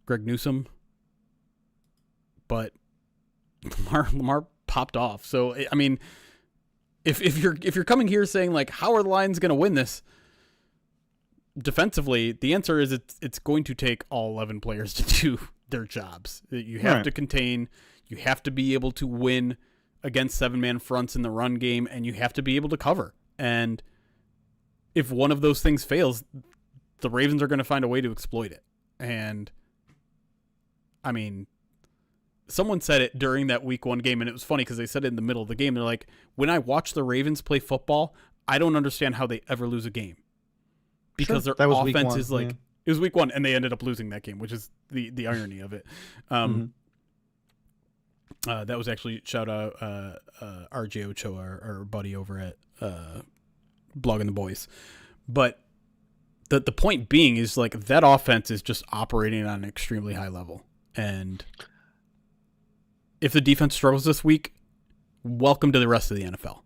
Greg Newsome. But Lamar popped off. So I mean, if you're coming here saying like, how are the Lions going to win this defensively, the answer is it's going to take all 11 players to do their jobs. You have to contain. You have to be able to win against 7-man fronts in the run game, and you have to be able to cover. And if one of those things fails, the Ravens are going to find a way to exploit it. And I mean, someone said it during that week 1 game, and it was funny because they said it in the middle of the game. They're like, when I watch the Ravens play football, I don't understand how they ever lose a game. Because their offense is like, it was week 1, and they ended up losing that game, which is the irony of it. That was actually, shout out RJ Ochoa, our buddy over at Blogging the Boys. But the point being is like that offense is just operating on an extremely high level. And if the defense struggles this week, welcome to the rest of the NFL.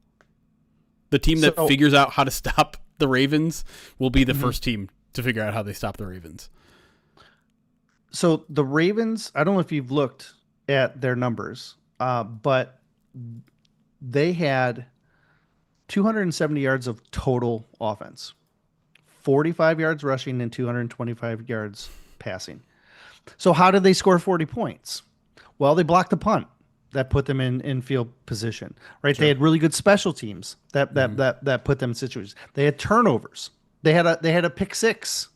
The team that figures out how to stop the Ravens will be the first team to figure out how they stop the Ravens. So the Ravens, I don't know if you've looked at their numbers, but they had 270 yards of total offense, 45 yards rushing and 225 yards passing. So how did they score 40 points? Well, they blocked the punt that put them in field position, right? Sure. They had really good special teams that put them in situations. They had turnovers. They had a pick six,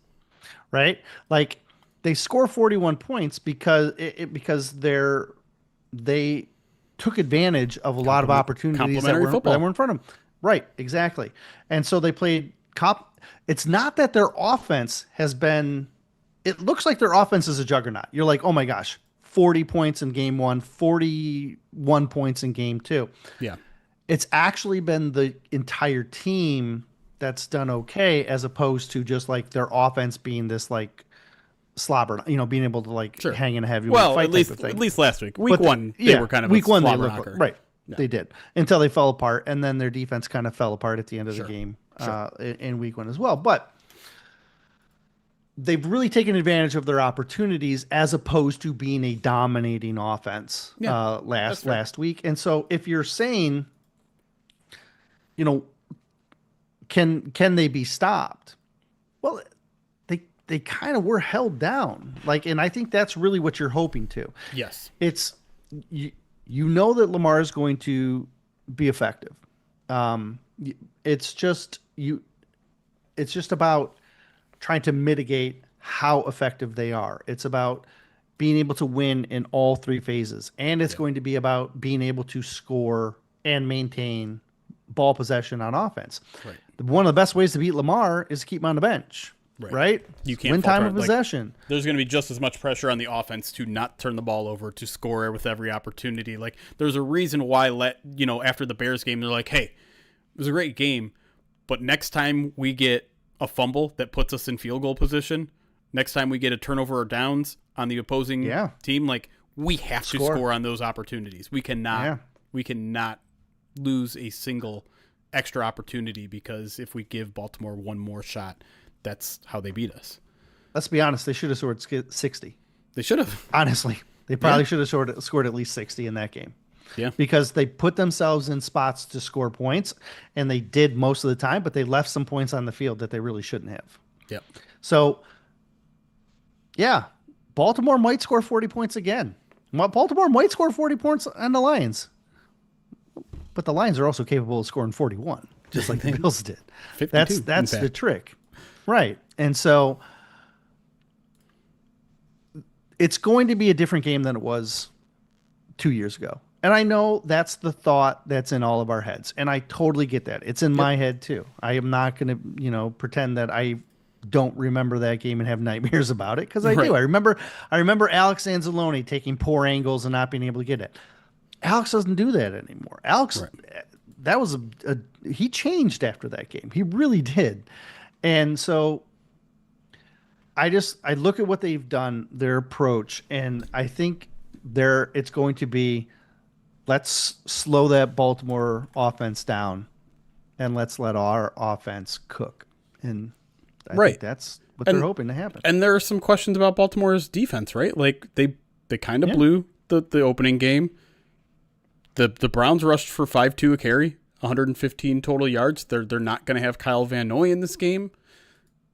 right? Like they score 41 points because they took advantage of a lot of opportunities that were in front of them. Right, exactly. And so they played It's not that their offense has been. It looks like their offense is a juggernaut. You're like, oh my gosh, 40 points in game 1, 41 points in game 2. Yeah. It's actually been the entire team that's done okay, as opposed to just like their offense being this like slobber, being able to like hang in a heavy fight. At least last week. Week 1, they were kind of week a 1 slobber knocker. Right. Yeah. They did until they fell apart, and then their defense kind of fell apart at the end of the game in week 1 as well. But they've really taken advantage of their opportunities as opposed to being a dominating offense last week. And so if you're saying, can they be stopped? Well, they kind of were held down. And I think that's really what you're hoping to. Yes. It's you know that Lamar is going to be effective. It's just about trying to mitigate how effective they are. It's about being able to win in all 3 phases. And it's going to be about being able to score and maintain ball possession on offense. Right. One of the best ways to beat Lamar is to keep him on the bench. Right? You can't win time of possession. There's going to be just as much pressure on the offense to not turn the ball over, to score with every opportunity. Like there's a reason why after the Bears game, they're like, hey, it was a great game, but next time we get a fumble that puts us in field goal position, next time we get a turnover or downs on the opposing team, like we have to score on those opportunities. We cannot lose a single extra opportunity, because if we give Baltimore one more shot, that's how they beat us. Let's be honest. They should have scored 60. They should have. Honestly, they probably should have scored at least 60 in that game. Yeah. Because they put themselves in spots to score points, and they did most of the time, but they left some points on the field that they really shouldn't have. Yep. So, yeah, Baltimore might score 40 points again. Baltimore might score 40 points on the Lions, but the Lions are also capable of scoring 41, just like the Bills did. 52. That's the trick, right? And so it's going to be a different game than it was 2 years ago. And I know that's the thought that's in all of our heads, and I totally get that. It's in my head too. I am not going to, pretend that I don't remember that game and have nightmares about it, because I do. I remember Alex Anzalone taking poor angles and not being able to get it. Alex doesn't do that anymore. Alex, that was he changed after that game. He really did. And so I look at what they've done, their approach, and I think it's going to be, let's slow that Baltimore offense down and let's let our offense cook. And I think that's what they're hoping to happen. And there are some questions about Baltimore's defense, right? Like they kind of blew the opening game. The Browns rushed for 5.2 a carry, 115 total yards. They're not going to have Kyle Van Noy in this game.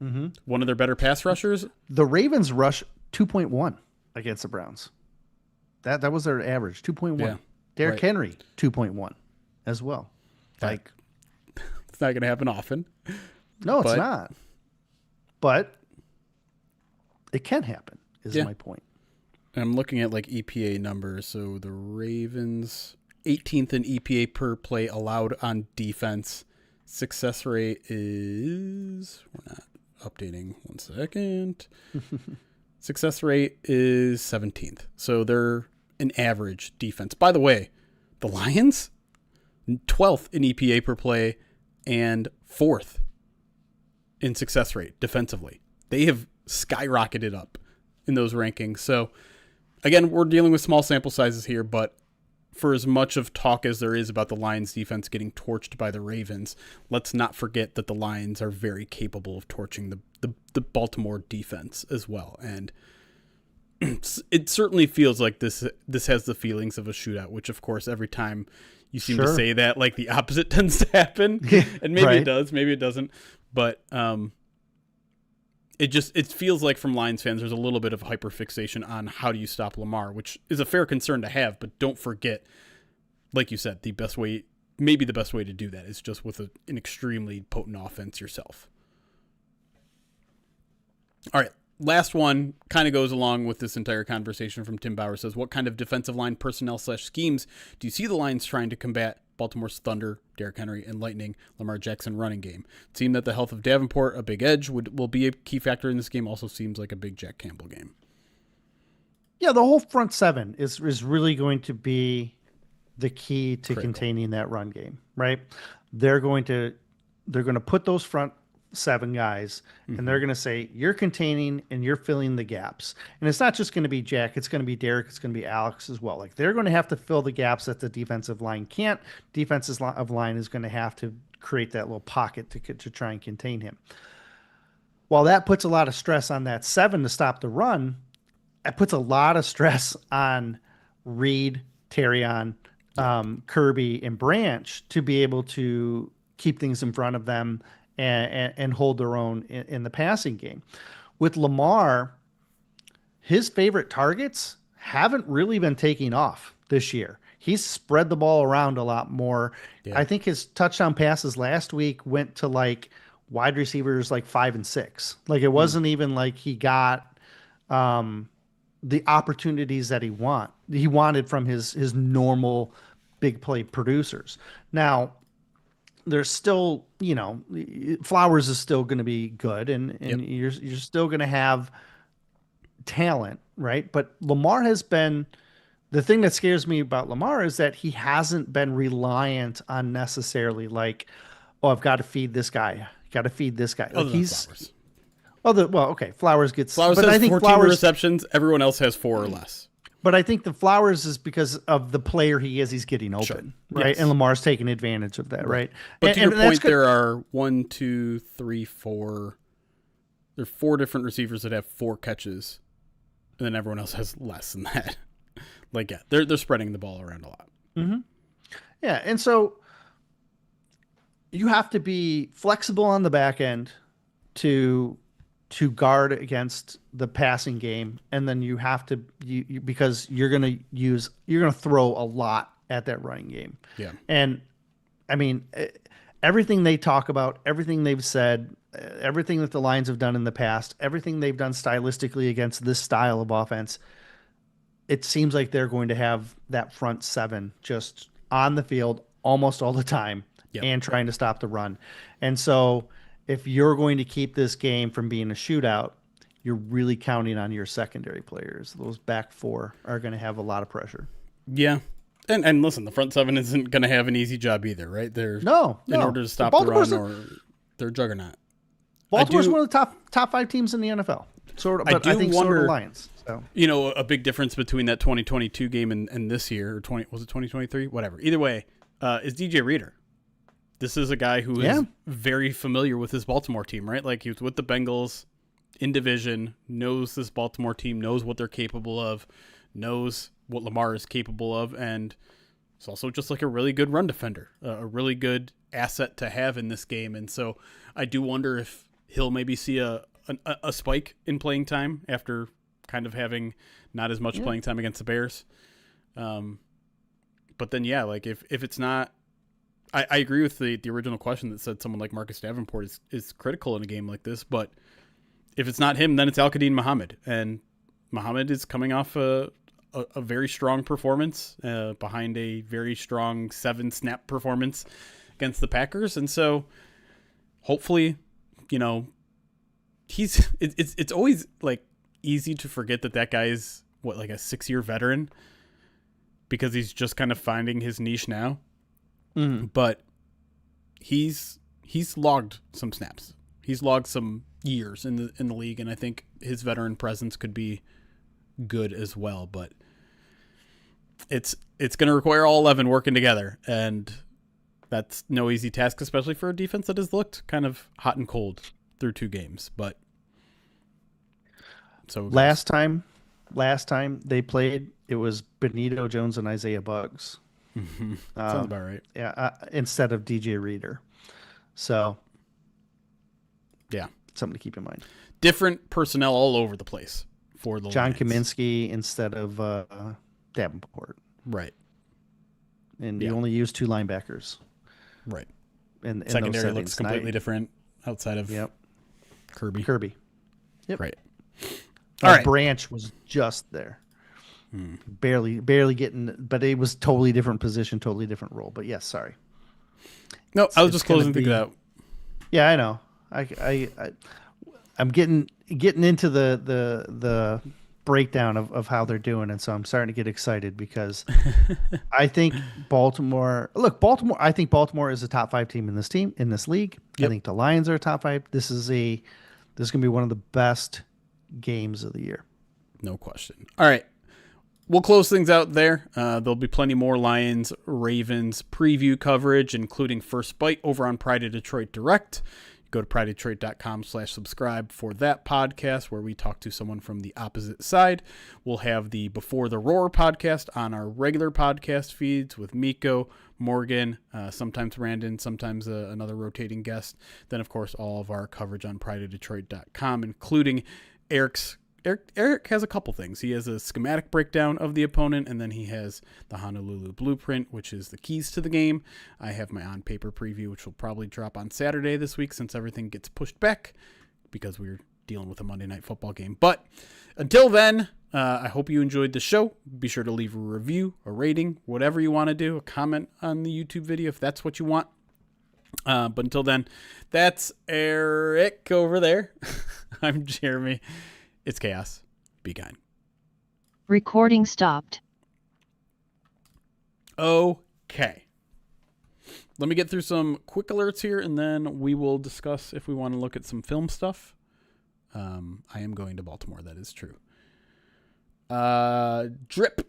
Mm-hmm. One of their better pass rushers. The Ravens rush 2.1 against the Browns. That was their average, 2.1. Yeah. Derrick Henry, 2.1 as well. It's not going to happen often. No, it's not. But it can happen, is my point. I'm looking at like EPA numbers. So the Ravens, 18th in EPA per play allowed on defense. Success rate is, we're not updating, 1 second. Success rate is 17th. So they're an average defense. By the way, the Lions, 12th in EPA per play and 4th in success rate defensively. They have skyrocketed up in those rankings. So again, we're dealing with small sample sizes here, but for as much of talk as there is about the Lions defense getting torched by the Ravens, let's not forget that the Lions are very capable of torching the Baltimore defense as well. And it certainly feels like this has the feelings of a shootout, which of course every time you seem to say that, like the opposite tends to happen. And maybe it does, maybe it doesn't. But it feels like from Lions fans there's a little bit of hyperfixation on how do you stop Lamar, which is a fair concern to have, but don't forget, like you said, the best way to do that is just with an extremely potent offense yourself. All right. Last one kind of goes along with this entire conversation from Tim Bauer. Says, what kind of defensive line personnel / schemes do you see the Lions trying to combat Baltimore's Thunder, Derrick Henry, and Lightning, Lamar Jackson running game? It seemed that the health of Davenport, a big edge, will be a key factor in this game. Also seems like a big Jack Campbell game. Yeah, the whole front seven is really going to be the key to containing that run game, right? They're going to put those front seven guys, and they're going to say, you're containing and you're filling the gaps. And it's not just going to be Jack, it's going to be Derek, it's going to be Alex as well. Like, they're going to have to fill the gaps that the defensive line can't. Defensive line is going to have to create that little pocket to try and contain him. While that puts a lot of stress on that seven to stop the run, it puts a lot of stress on Reed, Terrion, Kirby, and Branch to be able to keep things in front of them and hold their own in the passing game. With Lamar, his favorite targets haven't really been taking off this year. He's spread the ball around a lot more. Yeah. I think his touchdown passes last week went to like wide receivers like 5 and 6. Like, it wasn't even like he got the opportunities that he wanted from his normal big play producers. Now, there's still, Flowers is still going to be good, and you're still going to have talent, right? But Lamar has been, the thing that scares me about Lamar is that he hasn't been reliant on necessarily like, oh, I've got to feed this guy, got to feed this guy. Like, Flowers. Flowers gets. Flowers has 14 receptions. Everyone else has 4 or less. But I think the Flowers is because of the player he is. He's getting open, right? Yes. And Lamar's taking advantage of that, right? But to your point, there are 1, 2, 3, 4. There are 4 different receivers that have 4 catches, and then everyone else has less than that. They're spreading the ball around a lot. Mm-hmm. Yeah, and so you have to be flexible on the back end to to guard against the passing game, and then you have to because you're gonna throw a lot at that running game. Yeah. And I mean, everything they talk about, everything they've said, everything that the Lions have done in the past, everything they've done stylistically against this style of offense, it seems like they're going to have that front seven just on the field almost all the time Yep. and trying to stop the run. And so if you're going to keep this game from being a shootout, you're really counting on your secondary players. Those back four are going to have a lot of pressure. Yeah. And listen, the front seven isn't going to have an easy job either, right? In order to stop the run, or they're a juggernaut. Baltimore's one of the top 5 teams in the NFL. But I think so are the Lions. So. A big difference between that 2022 game and this year, was it 2023? Whatever. Either way, is DJ Reader. This is a guy who is very familiar with his Baltimore team, right? Like, he was with the Bengals in division, knows this Baltimore team, knows what they're capable of, knows what Lamar is capable of, and it's also just like a really good run defender, a really good asset to have in this game. And so I do wonder if he'll maybe see a spike in playing time after kind of having not as much playing time against the Bears. But then, like if it's not, I agree with the original question that said someone like Marcus Davenport is critical in a game like this, but if it's not him, then it's Al-Qadim Muhammad, and Muhammad is coming off a very strong performance behind a very strong 7-snap performance against the Packers. And so hopefully, it's always like easy to forget that guy is like a 6-year veteran, because he's just kind of finding his niche now. But he's logged some snaps. He's logged some years in the league, and I think his veteran presence could be good as well. But it's going to require all 11 working together, and that's no easy task, especially for a defense that has looked kind of hot and cold through 2 games. But so last time they played, it was Benito Jones and Isaiah Buggs. Sounds about right. Yeah, instead of DJ Reader. So, yeah, something to keep in mind. Different personnel all over the place for the John Lions. Kaminsky instead of Davenport. Right. And you only use 2 linebackers. Right. And secondary looks completely different outside of Kirby. Yep. Right. All right. Branch was just there. Barely getting, but it was totally different position, totally different role. But yes, sorry. No, I was just closing things out. Yeah, I know. I'm getting into the breakdown of how they're doing, and so I'm starting to get excited because I think Baltimore. I think Baltimore is a top 5 team in this league. Yep. I think the Lions are a top 5. This is going to be one of the best games of the year. No question. All right. We'll close things out there. There'll be plenty more Lions Ravens preview coverage, including First Bite over on Pride of Detroit Direct. Go to pridedetroit.com/subscribe for that podcast where we talk to someone from the opposite side. We'll have the Before the Roar podcast on our regular podcast feeds with Miko, Morgan, sometimes Brandon, sometimes another rotating guest. Then, of course, all of our coverage on prideofdetroit.com, including Erik's. Erik has a couple things. He has a schematic breakdown of the opponent, and then he has the Honolulu Blueprint, which is the keys to the game. I have my on-paper preview, which will probably drop on Saturday this week since everything gets pushed back because we're dealing with a Monday Night Football game. But until then, I hope you enjoyed the show. Be sure to leave a review, a rating, whatever you want to do, a comment on the YouTube video if that's what you want. But until then, that's Erik over there. I'm Jeremy. It's chaos. Be kind. Recording stopped. Okay. Let me get through some quick alerts here, and then we will discuss if we want to look at some film stuff. I am going to Baltimore. That is true. Drip.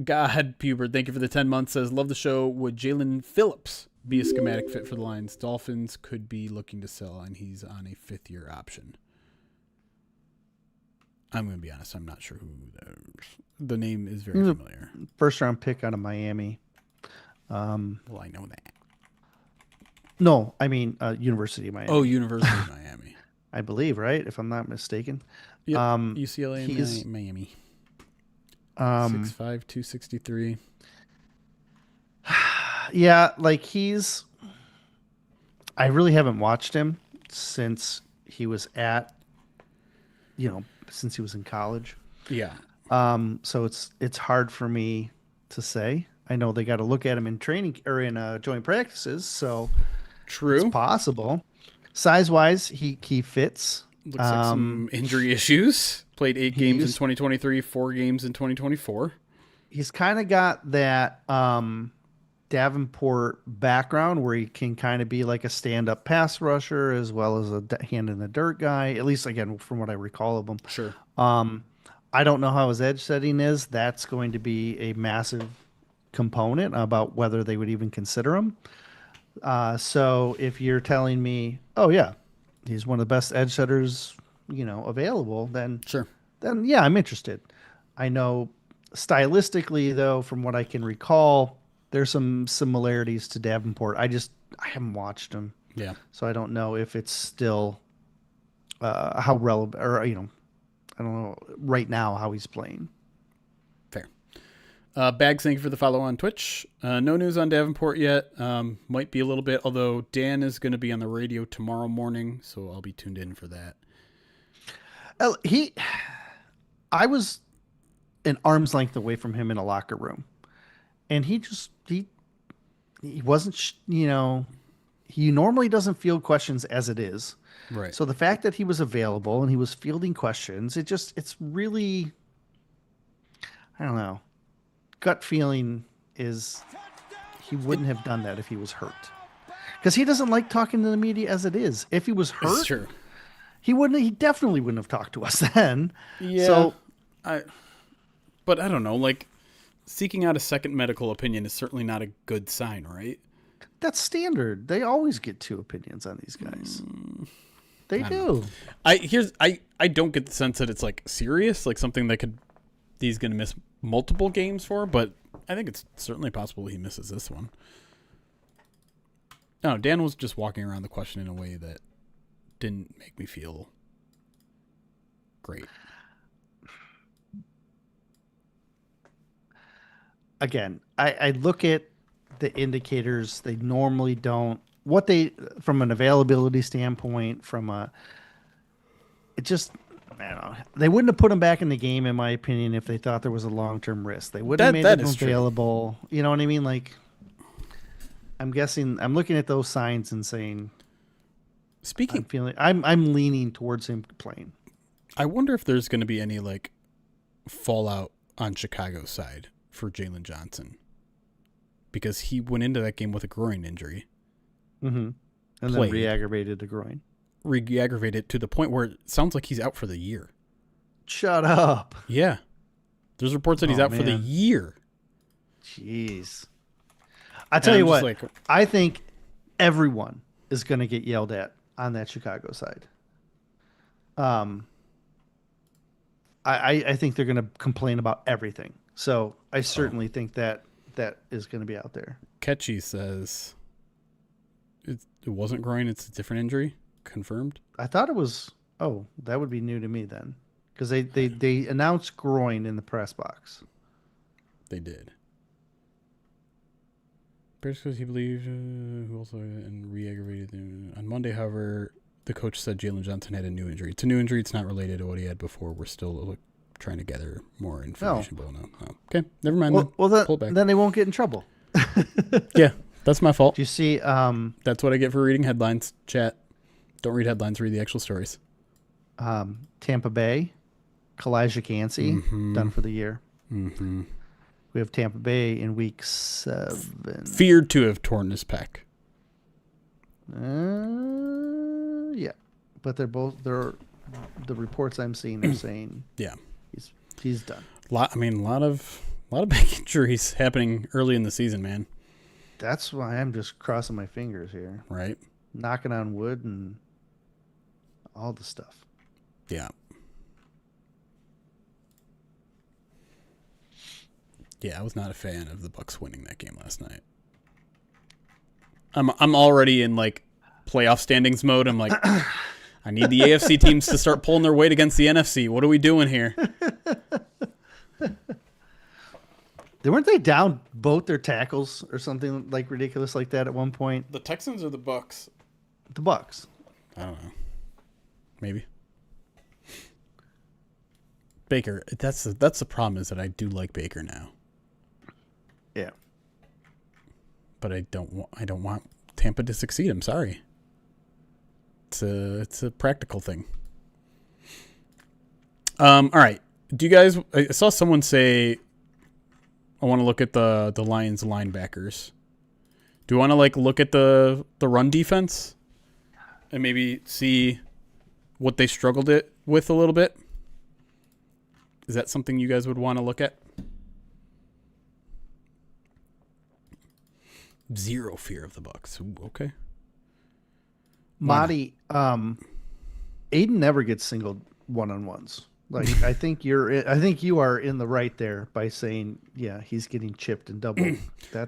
God, Pubert, thank you for the 10 months. Says, love the show. Would Jalen Phillips be a schematic fit for the Lions? Dolphins could be looking to sell, and he's on a 5th-year option. I'm going to be honest. I'm not sure who the name is very familiar. 1st-round pick out of Miami. Well, I know that. No, I mean University of Miami. Oh, University of Miami. I believe, right? If I'm not mistaken. Yep. Um, UCLA he's and Miami. um, 6'5", 263. yeah, like I really haven't watched him since he was since he was in college. Yeah. So it's hard for me to say. I know they got to look at him in training or in joint practices, so it's True. possible. Size wise, he fits. Looks like some injury issues. Played 8 He games in used 2023, 4 games in 2024. he's kind of got that Davenport background where he can kind of be like a stand-up pass rusher as well as a hand in the dirt guy. At least again, from what I recall of him. Sure. Um, I don't know how his edge setting is. That's going to be a massive component about whether they would even consider him. So if you're telling me, oh yeah, he's one of the best edge setters, available, Sure. then yeah, I'm interested. I know stylistically though, from what I can recall, there's some similarities to Davenport. I haven't watched him, Yeah. so I don't know if it's still how relevant or I don't know right now how he's playing. Fair. Bags, thank you for the follow on Twitch. No news on Davenport yet. Might be a little bit, although Dan is going to be on the radio tomorrow morning, so I'll be tuned in for that. I was an arm's length away from him in a locker room, and he wasn't, he normally doesn't field questions as it is. Right. So the fact that he was available and he was fielding questions, it's really, I don't know. Gut feeling is he wouldn't have done that if he was hurt. Because he doesn't like talking to the media as it is. If he was hurt, Sure. he definitely wouldn't have talked to us then. Yeah. So but I don't know, like seeking out a second medical opinion is certainly not a good sign, right? that's standard. They always get two opinions on these guys. They do. I don't get the sense that it's like serious, like something that he's going to miss multiple games for, but I think it's certainly possible he misses this one. No, Dan was just walking around the question in a way that didn't make me feel great. Again, I look at the indicators. They normally don't. From an availability standpoint, I don't know. They wouldn't have put him back in the game, in my opinion, if they thought there was a long-term risk. They wouldn't have made him available. True. You know what I mean? Like, I'm looking at those signs and saying, I'm leaning towards him playing. I wonder if there's going to be any like fallout on Chicago's side for Jalen Johnson, because he went into that game with a groin injury. Mm-hmm. And then re-aggravated the groin. Re-aggravated to the point where it sounds like he's out for the year. Shut up. Yeah. There's reports that he's out for the year. Jeez. I tell you what, I think everyone is going to get yelled at on that Chicago side. I think they're going to complain about everything. So I certainly think that is going to be out there. Ketchy says it wasn't groin. It's a different injury. Confirmed. I thought it was. Oh, that would be new to me then, because they announced groin in the press box. They did. Because he believed who also and re-aggravated on Monday. However, the coach said Jalen Johnson had a new injury. It's a new injury. It's not related to what he had before. We're still trying to gather more information. No. But no. Okay, never mind. Then they won't get in trouble. Yeah, that's my fault. Do you see? That's what I get for reading headlines. Chat. Don't read headlines. Read the actual stories. Tampa Bay, Kalijah Cansey, done for the year. Mm-hmm. We have Tampa Bay in week 7. Feared to have torn his pec. Yeah, but they're the reports I'm seeing are saying yeah, he's done. A lot of big injuries happening early in the season, man. That's why I'm just crossing my fingers here. Right. Knocking on wood and all the stuff. Yeah. Yeah, I was not a fan of the Bucs winning that game last night. I'm already in like playoff standings mode. I'm like, I need the AFC teams to start pulling their weight against the NFC. What are we doing here? Weren't they down both their tackles or something like ridiculous like that at one point? The Texans or the Bucks? The Bucks. I don't know. Maybe. Baker. That's the problem, is that I do like Baker now. Yeah. But I don't want Tampa to succeed. I'm sorry. It's a practical thing. All right. Do you guys? I saw someone say, I want to look at the Lions linebackers. Do you want to look at the run defense and maybe see what they struggled with a little bit? Is that something you guys would want to look at? Zero fear of the Bucks. Ooh, okay. Marty, Aiden never gets singled one-on-ones. I think you are in the right there by saying, yeah, he's getting chipped and doubled. I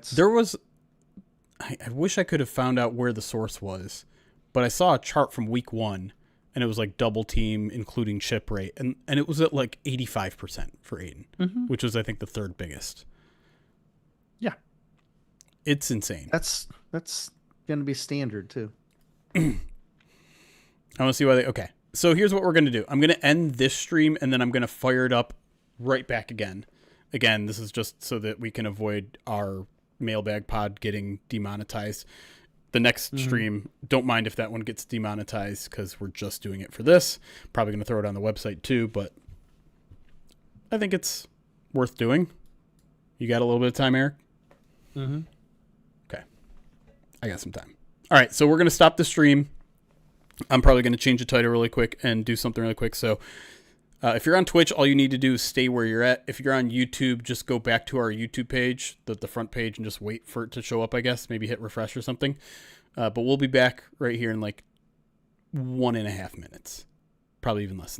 wish I could have found out where the source was, but I saw a chart from week 1 and it was like double team, including chip rate. And it was at like 85% for Aiden, which was, I think, the third biggest. Yeah. It's insane. That's going to be standard too. I want to see why okay. So here's what we're going to do. I'm going to end this stream and then I'm going to fire it up right back again. Again, this is just so that we can avoid our mailbag pod getting demonetized. The next stream, don't mind if that one gets demonetized because we're just doing it for this. Probably going to throw it on the website too, but I think it's worth doing. You got a little bit of time, Erik? Mm-hmm. Okay. I got some time. All right, so we're going to stop the stream. I'm probably going to change the title really quick and do something really quick. So if you're on Twitch, all you need to do is stay where you're at. If you're on YouTube, just go back to our YouTube page, the front page, and just wait for it to show up, I guess. Maybe hit refresh or something. But we'll be back right here in like 1.5 minutes. Probably even less than that.